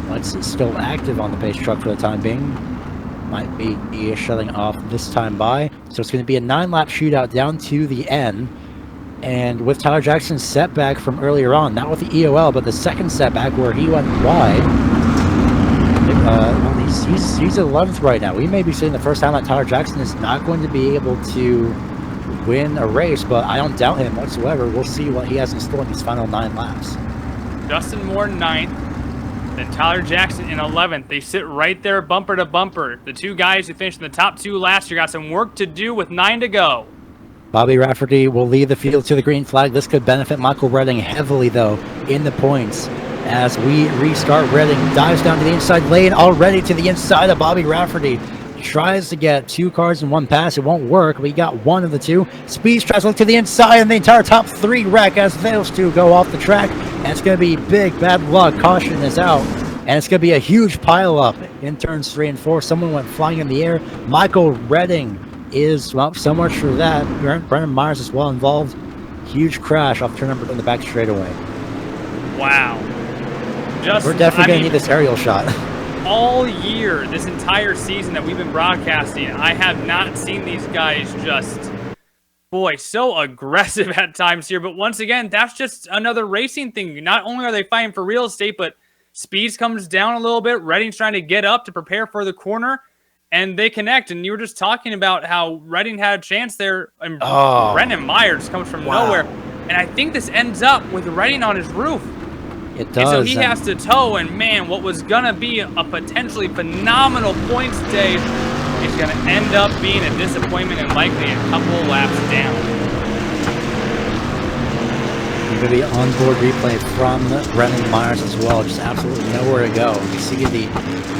Speaker 1: Lights is still active on the pace truck for the time being. Might be shutting off this time by. So it's going to be a 9-lap shootout down to the end. And with Tyler Jackson's setback from earlier on, not with the EOL, but the second setback where he went wide. He's 11th right now. We may be seeing the first time that Tyler Jackson is not going to be able to win a race, but I don't doubt him whatsoever. We'll see what he has in store in these final 9 laps.
Speaker 3: Justin Moore 9th, then Tyler Jackson in 11th. They sit right there bumper to bumper. The two guys who finished in the top 2 last year got some work to do with 9 to go.
Speaker 1: Bobby Rafferty will lead the field to the green flag. This could benefit Michael Redding heavily, though, in the points. As we restart, Redding dives down to the inside lane, already to the inside of Bobby Rafferty. Tries to get 2 cars in 1 pass. It won't work. We got 1 of the 2. Speeds tries to look to the inside, and the entire top 3 wreck as those 2 go off the track. And it's going to be big bad luck. Caution is out. And it's going to be a huge pileup in turns 3 and 4. Someone went flying in the air. Michael Redding is, well, so much for that. Brennan Myers is well involved. Huge crash off turn number in the back straightaway.
Speaker 3: Wow.
Speaker 1: We're definitely going to need this aerial shot.
Speaker 3: All year, this entire season that we've been broadcasting, I have not seen these guys just, boy, so aggressive at times here. But once again, that's just another racing thing. Not only are they fighting for real estate, but speeds comes down a little bit. Redding's trying to get up to prepare for the corner, and they connect. And you were just talking about how Redding had a chance there, and Brendan Myers comes from nowhere. And I think this ends up with Redding on his roof.
Speaker 1: It does.
Speaker 3: And so he has to tow, and man, what was going to be a potentially phenomenal points day is going to end up being a disappointment and likely a couple of laps down.
Speaker 1: Going to be onboard replay from Brendan Myers as well. Just absolutely nowhere to go. You see the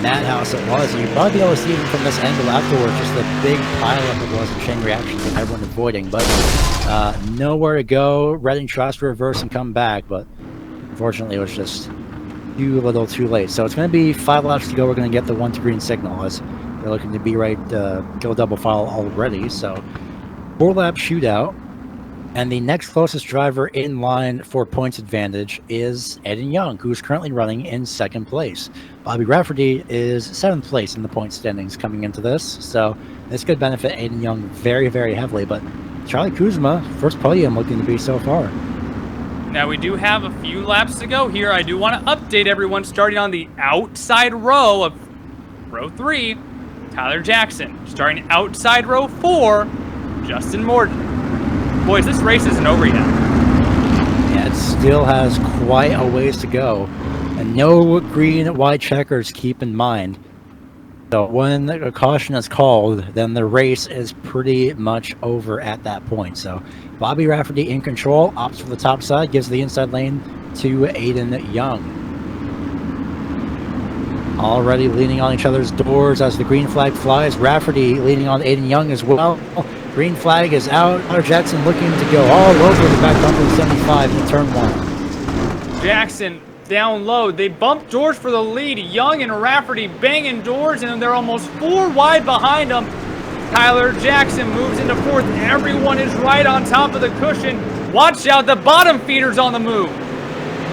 Speaker 1: madhouse it was, and you probably be able to see even from this angle afterwards, just the big pileup it was and chain reactions that everyone avoiding. But nowhere to go. Redding tries to reverse and come back, but unfortunately, it was just too little too late. So it's going to be 5 laps to go. We're going to get the 1 to green signal as they're looking to be right, go double file already. So 4-lap shootout. And the next closest driver in line for points advantage is Aiden Young, who's currently running in 2nd place. Bobby Rafferty is 7th place in the point standings coming into this. So this could benefit Aiden Young very, very heavily. But Charlie Kuzma, first podium looking to be so far.
Speaker 3: Now, we do have a few laps to go here. I do want to update everyone starting on the outside row of row 3, Tyler Jackson. Starting outside row 4, Justin Morton. Boys, this race isn't over yet.
Speaker 1: Yeah, it still has quite a ways to go. And no green and white checkers, keep in mind. So when a caution is called, then the race is pretty much over at that point. So Bobby Rafferty in control, opts for the top side, gives the inside lane to Aiden Young. Already leaning on each other's doors as the green flag flies. Rafferty leaning on Aiden Young as well. Green flag is out. Tyler Jackson looking to go all over the back bumper of 75 in turn 1.
Speaker 3: Jackson down low. They bump doors for the lead. Young and Rafferty banging doors, and they're almost 4 wide behind them. Tyler Jackson moves into 4th. Everyone is right on top of the cushion. Watch out, the bottom feeder's on the move.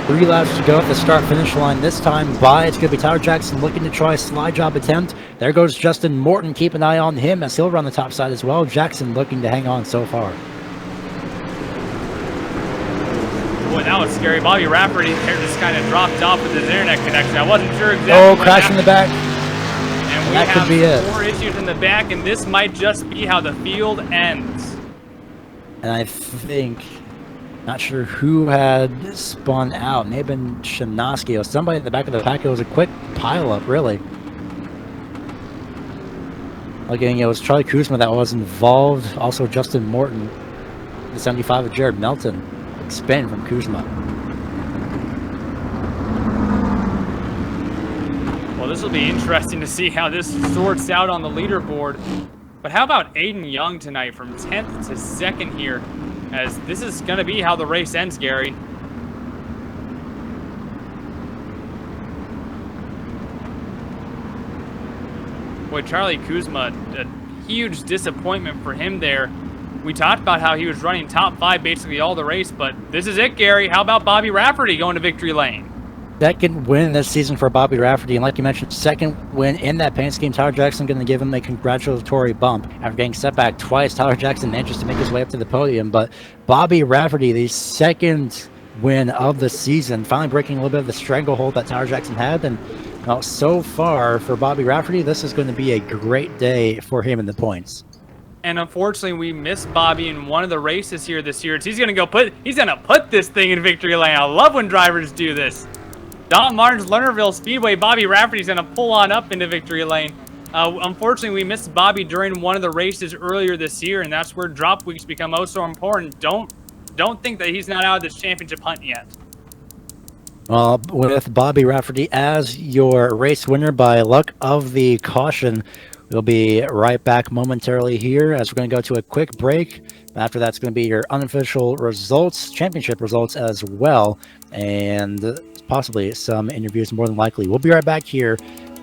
Speaker 1: 3 laps to go at the start-finish line. This time by, it's going to be Tyler Jackson looking to try a slide job attempt. There goes Justin Morton. Keep an eye on him as he'll run the top side as well. Jackson looking to hang on so far.
Speaker 3: Boy, that was scary. Bobby Rafferty there just kind of dropped off with his internet connection. I wasn't sure exactly.
Speaker 1: Oh, crash in the back.
Speaker 3: And we
Speaker 1: that
Speaker 3: have
Speaker 1: could be it.
Speaker 3: more issues in the back, and this might just be how the field ends.
Speaker 1: And I think, not sure who had spun out. May have been Shimnosky or somebody at the back of the pack. It was a quick pileup, really. Again, it was Charlie Kuzma that was involved. Also, Justin Morton, the 75 of Jared Melton. Spin from Kuzma.
Speaker 3: Well, this will be interesting to see how this sorts out on the leaderboard. But how about Aiden Young tonight from 10th to 2nd here, as this is going to be how the race ends, Gary. Boy, Charlie Kuzma, a huge disappointment for him there. We talked about how he was running top 5 basically all the race, but this is it, Gary. How about Bobby Rafferty going to victory lane?
Speaker 1: Second win this season for Bobby Rafferty, and like you mentioned, second win in that paint scheme. Tyler Jackson going to give him a congratulatory bump after getting set back twice. Tyler Jackson managed to make his way up to the podium, but Bobby Rafferty, the second win of the season, finally breaking a little bit of the stranglehold that Tyler Jackson had. And so far for Bobby Rafferty, this is going to be a great day for him in the points.
Speaker 3: And unfortunately, we missed Bobby in one of the races here this year. He's gonna put this thing in victory lane. I love when drivers do this. Don Martin's Lernerville Speedway. Bobby Rafferty's gonna pull on up into victory lane. Unfortunately, we missed Bobby during one of the races earlier this year, and that's where drop weeks become oh so important. Don't think that he's not out of this championship hunt yet.
Speaker 1: With Bobby Rafferty as your race winner by luck of the caution, we'll be right back momentarily here as we're going to go to a quick break. After that's going to be your unofficial results, championship results as well, and possibly some interviews more than likely. We'll be right back here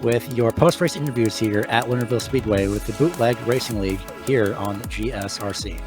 Speaker 1: with your post-race interviews here at Lernerville Speedway with the Bootleg Racing League here on GSRC.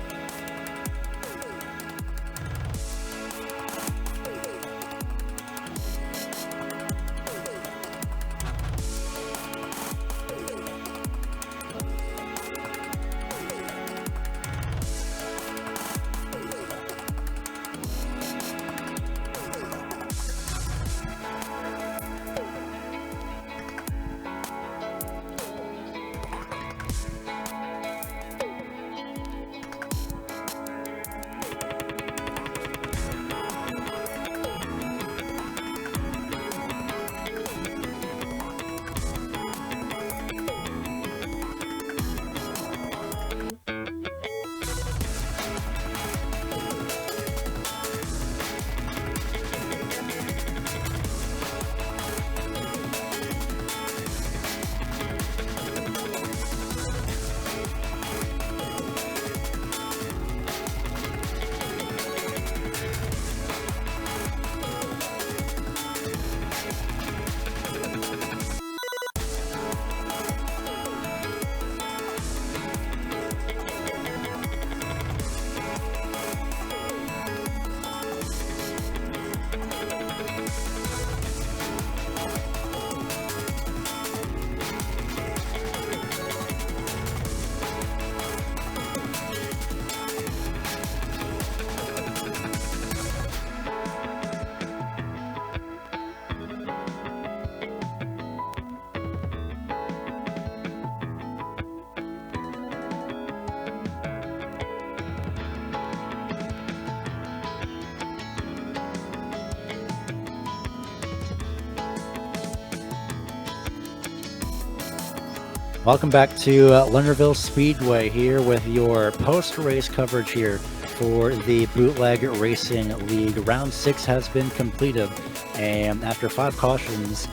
Speaker 1: Welcome back to Lernerville Speedway here with your post-race coverage here for the Bootleg Racing League. Round 6 has been completed, and after 5 cautions,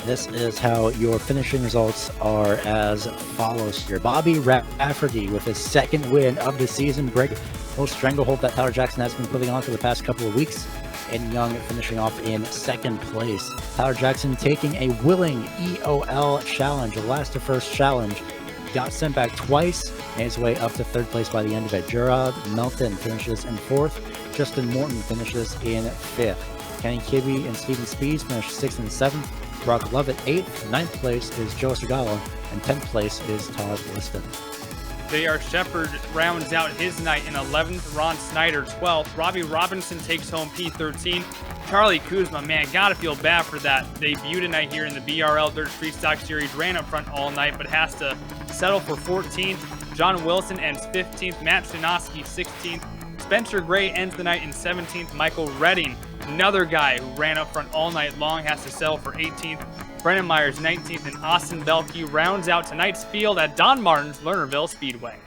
Speaker 1: this is how your finishing results are as follows here. Bobby Rafferty with his second win of the season, break most stranglehold that Tyler Jackson has been putting on for the past couple of weeks. Aiden Young finishing off in 2nd place. Tyler Jackson taking a willing EOL challenge, a last to first challenge. Got sent back twice, made his way up to 3rd place by the end of it. Gerard Melton finishes in 4th. Justin Morton finishes in 5th. Kenny Kibbe and Steven Speeds finished 6th and 7th. Brock Lovett 8th. 9th place is Joe Segala, and 10th place is Todd Liston.
Speaker 3: J.R. Shepard rounds out his night in 11th. Ron Snyder 12th. Robbie Robinson takes home P13. Charlie Kuzma, man, gotta feel bad for that debut tonight here in the BRL Dirt Street Stock Series. Ran up front all night, but has to settle for 14th. John Wilson ends 15th. Matt Shinoski 16th. Spencer Gray ends the night in 17th. Michael Redding, another guy who ran up front all night long, has to settle for 18th. Brennan Myers 19th, and Austin Belke rounds out tonight's field at Don Martin's Lernerville Speedway.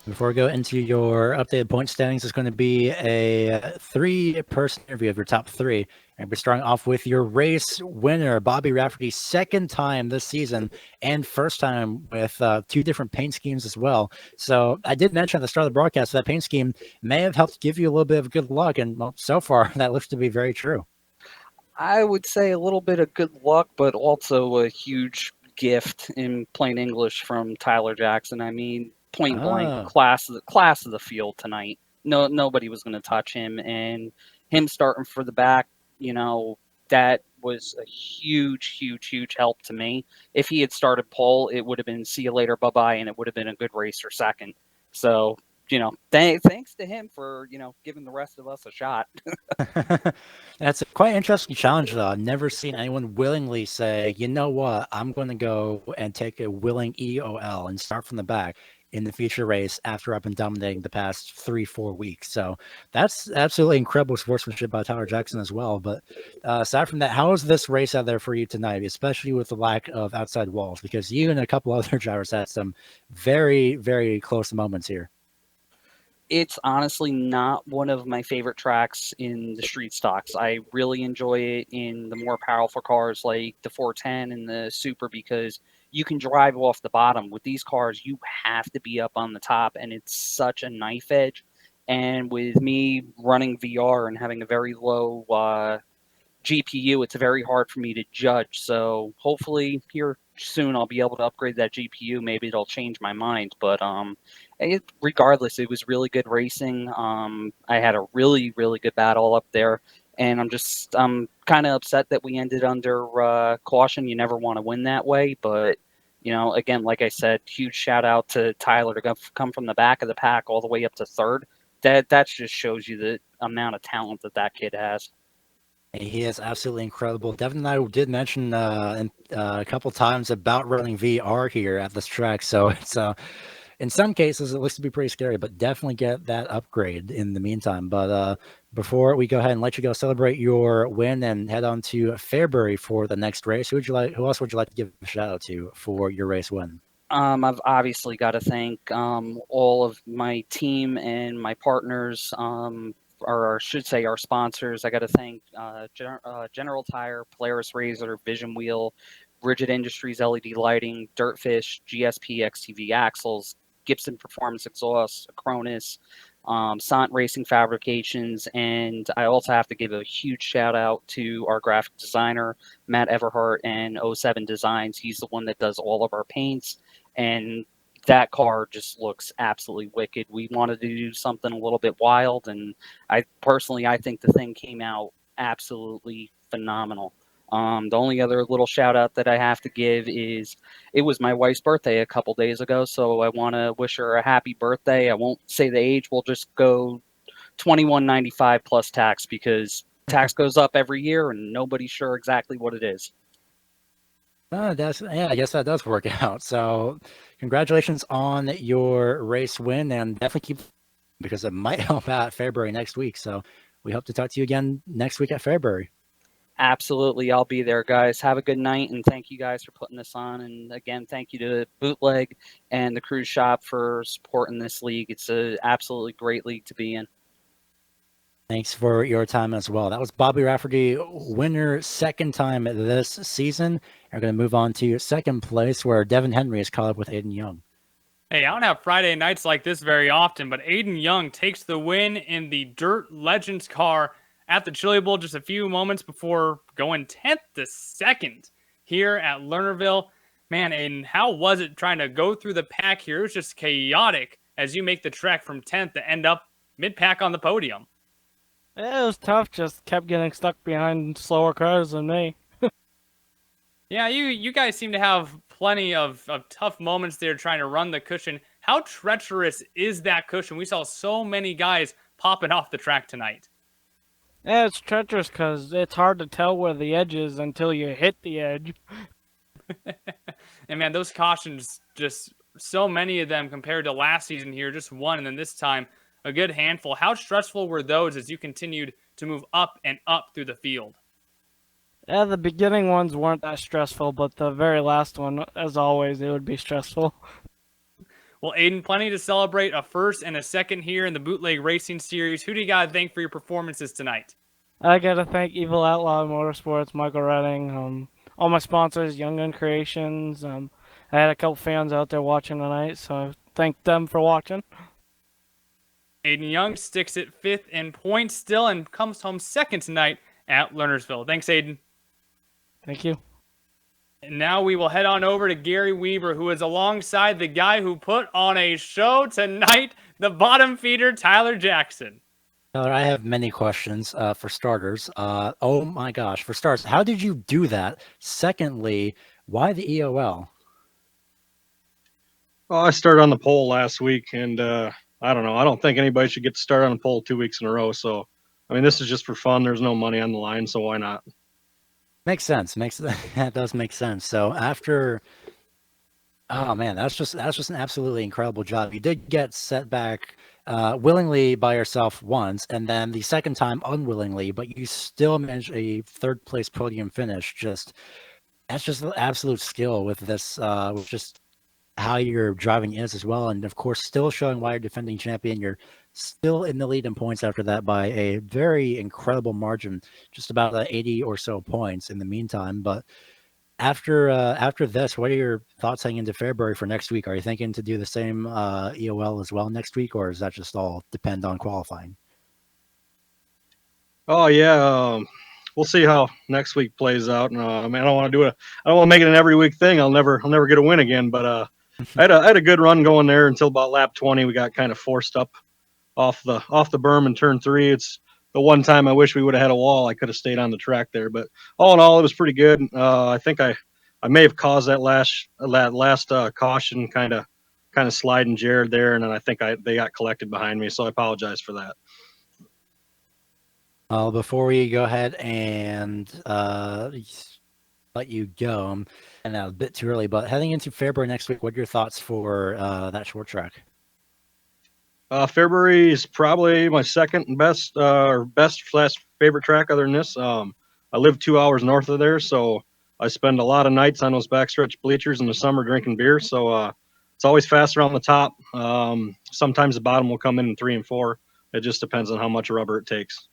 Speaker 1: Before we go into your updated point standings, it's going to be a three-person interview of your top three. And we're starting off with your race winner, Bobby Rafferty, second time this season and first time with two different paint schemes as well. So I did mention at the start of the broadcast that paint scheme may have helped give you a little bit of good luck. And well, so far, that looks to be very true.
Speaker 4: I would say a little bit of good luck, but also a huge gift in plain English from Tyler Jackson. I mean, point blank, class of the field tonight. No, nobody was going to touch him, and him starting for the back, you know, that was a huge help to me. If he had started pole, it would have been see you later, bye-bye, and it would have been a good race for second. So, you know, thanks to him for, you know, giving the rest of us a shot.
Speaker 1: That's a quite interesting challenge, though. I've never seen anyone willingly say, you know what, I'm going to go and take a willing EOL and start from the back in the feature race after I've been dominating the past 3-4 weeks. So that's absolutely incredible sportsmanship by Tyler Jackson as well. But aside from that, how is this race out there for you tonight, especially with the lack of outside walls? Because you and a couple other drivers had some very, very close moments here.
Speaker 4: It's honestly not one of my favorite tracks in the street stocks. I really enjoy it in the more powerful cars like the 410 and the Super because you can drive off the bottom. With these cars, you have to be up on the top, and it's such a knife edge. And with me running VR and having a very low GPU, it's very hard for me to judge. So hopefully here soon I'll be able to upgrade that GPU. Maybe it'll change my mind. But regardless, it was really good racing. I had a really good battle up there. And I'm kind of upset that we ended under caution. You never want to win that way. But, you know, again, like I said, huge shout out to Tyler to come from the back of the pack all the way up to third. That just shows you the amount of talent that kid has.
Speaker 1: He is absolutely incredible. Devin and I did mention a couple times about running VR here at this track. So it's in some cases, it looks to be pretty scary, but definitely get that upgrade in the meantime. But before we go ahead and let you go celebrate your win and head on to Fairbury for the next race, who else would you like to give a shout out to for your race win?
Speaker 4: I've obviously got to thank all of my team and my partners, or I should say our sponsors. I got to thank General Tire, Polaris Razor, Vision Wheel, Rigid Industries LED Lighting, Dirtfish, GSP XTV Axles, Gibson Performance Exhaust, Acronis, Sant Racing Fabrications, and I also have to give a huge shout out to our graphic designer, Matt Everhart, and 07 Designs. He's the one that does all of our paints, and that car just looks absolutely wicked. We wanted to do something a little bit wild, and I think the thing came out absolutely phenomenal. The only other little shout out that I have to give is it was my wife's birthday a couple days ago, so I want to wish her a happy birthday. I won't say the age. We'll just go $21.95 plus tax because tax goes up every year and nobody's sure exactly what it is.
Speaker 1: I guess that does work out. So congratulations on your race win, and definitely keep, because it might help out at Fairbury next week. So we hope to talk to you again next week at Fairbury.
Speaker 4: Absolutely. I'll be there, guys. Have a good night, and thank you guys for putting this on. And again, thank you to Bootleg and the Cruise Shop for supporting this league. It's an absolutely great league to be in.
Speaker 1: Thanks for your time as well. That was Bobby Rafferty, winner second time this season. We're going to move on to second place, where Devin Henry is caught up with Aiden Young.
Speaker 3: Hey, I don't have Friday nights like this very often, but Aiden Young takes the win in the Dirt Legends car at the Chili Bowl just a few moments before going 10th to 2nd here at Lernerville. Man, Aiden, how was it trying to go through the pack here? It was just chaotic as you make the trek from 10th to end up mid-pack on the podium.
Speaker 5: Yeah, it was tough. Just kept getting stuck behind slower cars than me.
Speaker 3: Yeah, you guys seem to have plenty of tough moments there trying to run the cushion. How treacherous is that cushion? We saw so many guys popping off the track tonight.
Speaker 5: Yeah, it's treacherous because it's hard to tell where the edge is until you hit the edge.
Speaker 3: And man, those cautions, just so many of them compared to last season here, just one, and then this time a good handful. How stressful were those as you continued to move up and up through the field?
Speaker 5: Yeah, the beginning ones weren't that stressful, but the very last one, as always, it would be stressful.
Speaker 3: Well, Aiden, plenty to celebrate, a first and a second here in the Bootleg Racing Series. Who do you got to thank for your performances tonight?
Speaker 5: I gotta thank Evil Outlaw Motorsports, Michael Redding, all my sponsors, Young Gun Creations. I had a couple fans out there watching tonight, so I thank them for watching.
Speaker 3: Aiden Young sticks at 5th in points still and comes home second tonight at Lernerville. Thanks, Aiden.
Speaker 5: Thank you.
Speaker 3: And now we will head on over to Gary Weaver, who is alongside the guy who put on a show tonight, the bottom feeder, Tyler Jackson.
Speaker 1: Tyler, I have many questions for starters. Oh my gosh, for starters, how did you do that? Secondly, why the EOL?
Speaker 6: Well, I started on the pole last week, and I don't know. I don't think anybody should get to start on the pole 2 weeks in a row. So, I mean, this is just for fun. There's no money on the line, so why not?
Speaker 1: Makes sense. That does make sense. So after, oh man, that's just an absolutely incredible job. You did get set back willingly by yourself once, and then the second time unwillingly, but you still managed a 3rd place podium finish. That's just absolute skill with this, with just how your driving is as well, and of course still showing why you're defending champion. You're still in the lead in points after that by a very incredible margin, just about 80 or so points in the meantime. But after this, what are your thoughts heading into February for next week? Are you thinking to do the same EOL as well next week, or does that just all depend on qualifying?
Speaker 6: Oh yeah, we'll see how next week plays out. And I mean, I don't want to make it an every week thing. I'll never get a win again. But I had a good run going there until about lap 20. We got kind of forced up off the berm in turn 3. It's the one time I wish we would have had a wall. I could have stayed on the track there. But all in all, it was pretty good. I think I may have caused that last caution kind of sliding Jared there, and then I think they got collected behind me. So I apologize for that.
Speaker 1: Before we go ahead and let you go, and a bit too early, but heading into February next week, what are your thoughts for that short track?
Speaker 6: February is probably my second best favorite track other than this. I live 2 hours north of there, so I spend a lot of nights on those backstretch bleachers in the summer drinking beer. So it's always faster on the top. Sometimes the bottom will come in 3 and 4. It just depends on how much rubber it takes.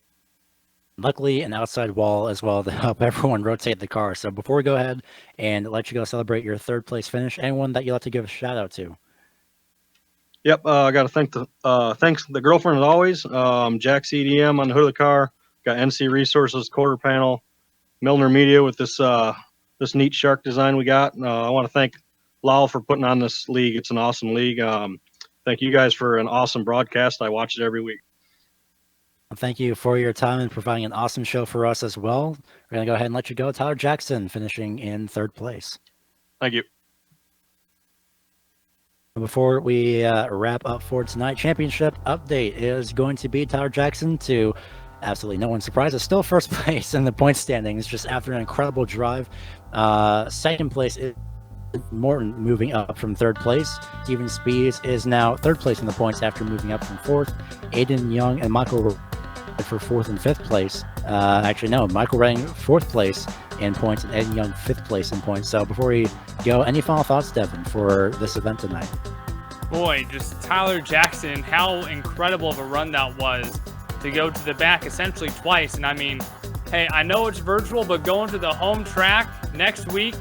Speaker 1: Luckily, an outside wall as well to help everyone rotate the car. So before we go ahead and let you go celebrate your 3rd place finish, anyone that you like to give a shout out to?
Speaker 6: Yep, I got to thanks the girlfriend as always. Jack CDM on the hood of the car. Got NC Resources quarter panel. Milner Media with this neat shark design we got. I want to thank Lowell for putting on this league. It's an awesome league. Thank you guys for an awesome broadcast. I watch it every week.
Speaker 1: Thank you for your time and providing an awesome show for us as well. We're going to go ahead and let you go. Tyler Jackson finishing in 3rd place.
Speaker 6: Thank you.
Speaker 1: Before we wrap up for tonight, championship update is going to be Tyler Jackson to absolutely no one's surprise. It's still 1st place in the point standings just after an incredible drive. 2nd place is Morton moving up from 3rd place. Steven Speeds is now 3rd place in the points after moving up from 4th. Aiden Young and Michael for 4th and 5th place. Actually, no, Michael Redding 4th place in points and Aiden Young 5th place in points. So before we go, any final thoughts, Devin, for this event tonight?
Speaker 3: Boy, just Tyler Jackson, how incredible of a run that was to go to the back essentially twice. And I mean, hey, I know it's virtual, but going to the home track next week,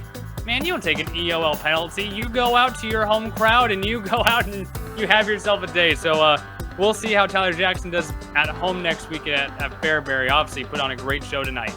Speaker 3: man, you don't take an EOL penalty. You go out to your home crowd and you go out and you have yourself a day. So we'll see how Tyler Jackson does at home next week at Fairbury. Obviously put on a great show tonight.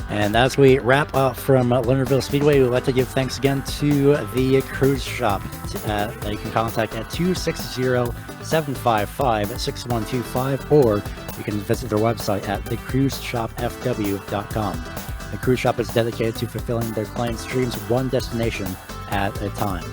Speaker 1: And as we wrap up from Lernerville Speedway, we'd like to give thanks again to the Cruise Shop that you can contact at 260-755-6125, or you can visit their website at thecruiseshopfw.com. The cruise shop is dedicated to fulfilling their clients' dreams one destination at a time.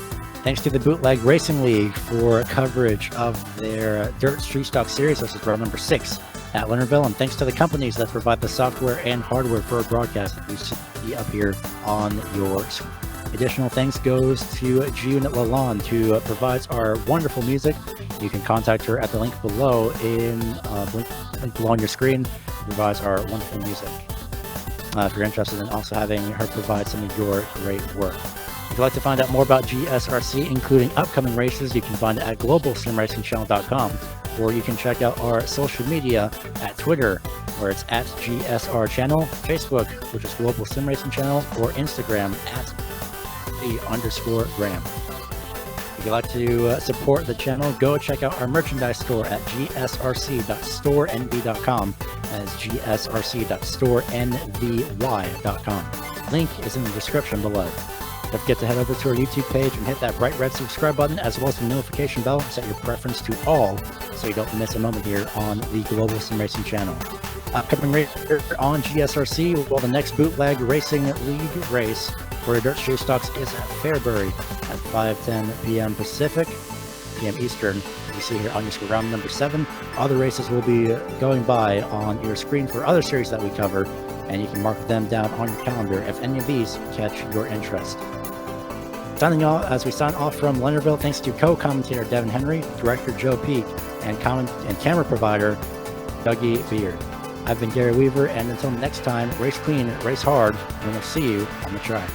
Speaker 1: Thanks to the Bootleg Racing League for coverage of their Dirt Street Stock Series. This is round number 6 at Lernerville, and thanks to the companies that provide the software and hardware for our broadcast that you see up here on your screen. Additional thanks goes to June Lalonde, who provides our wonderful music. You can contact her at the link below link below on your screen. Provides our wonderful music. If you're interested in also having her provide some of your great work. If you'd like to find out more about GSRC, including upcoming races, you can find it at Global SimRacing Channel.com, or you can check out our social media at Twitter, where it's at GSR Channel, Facebook, which is Global SimRacing Channel, or Instagram at _Graham. If you'd like to support the channel, go check out our merchandise store at gsrc.storenv.com. That is gsrc.storenvy.com. Link is in the description below. Don't forget to head over to our YouTube page and hit that bright red subscribe button, as well as the notification bell. Set your preference to all so you don't miss a moment here on the Global SimRacing Channel. Upcoming race on GSRC, well, the next Bootleg Racing League race for Dirt Street Stocks is at Fairbury at 5:10 p.m. Pacific, p.m. Eastern. You see here on your screen, round number 7. Other races will be going by on your screen for other series that we cover, and you can mark them down on your calendar if any of these catch your interest. Signing off as we sign off from Lernerville, thanks to co-commentator Devin Henry, director Joe Peak, and camera provider Dougie Beard. I've been Gary Weaver, and until next time, race clean, race hard, and we'll see you on the track.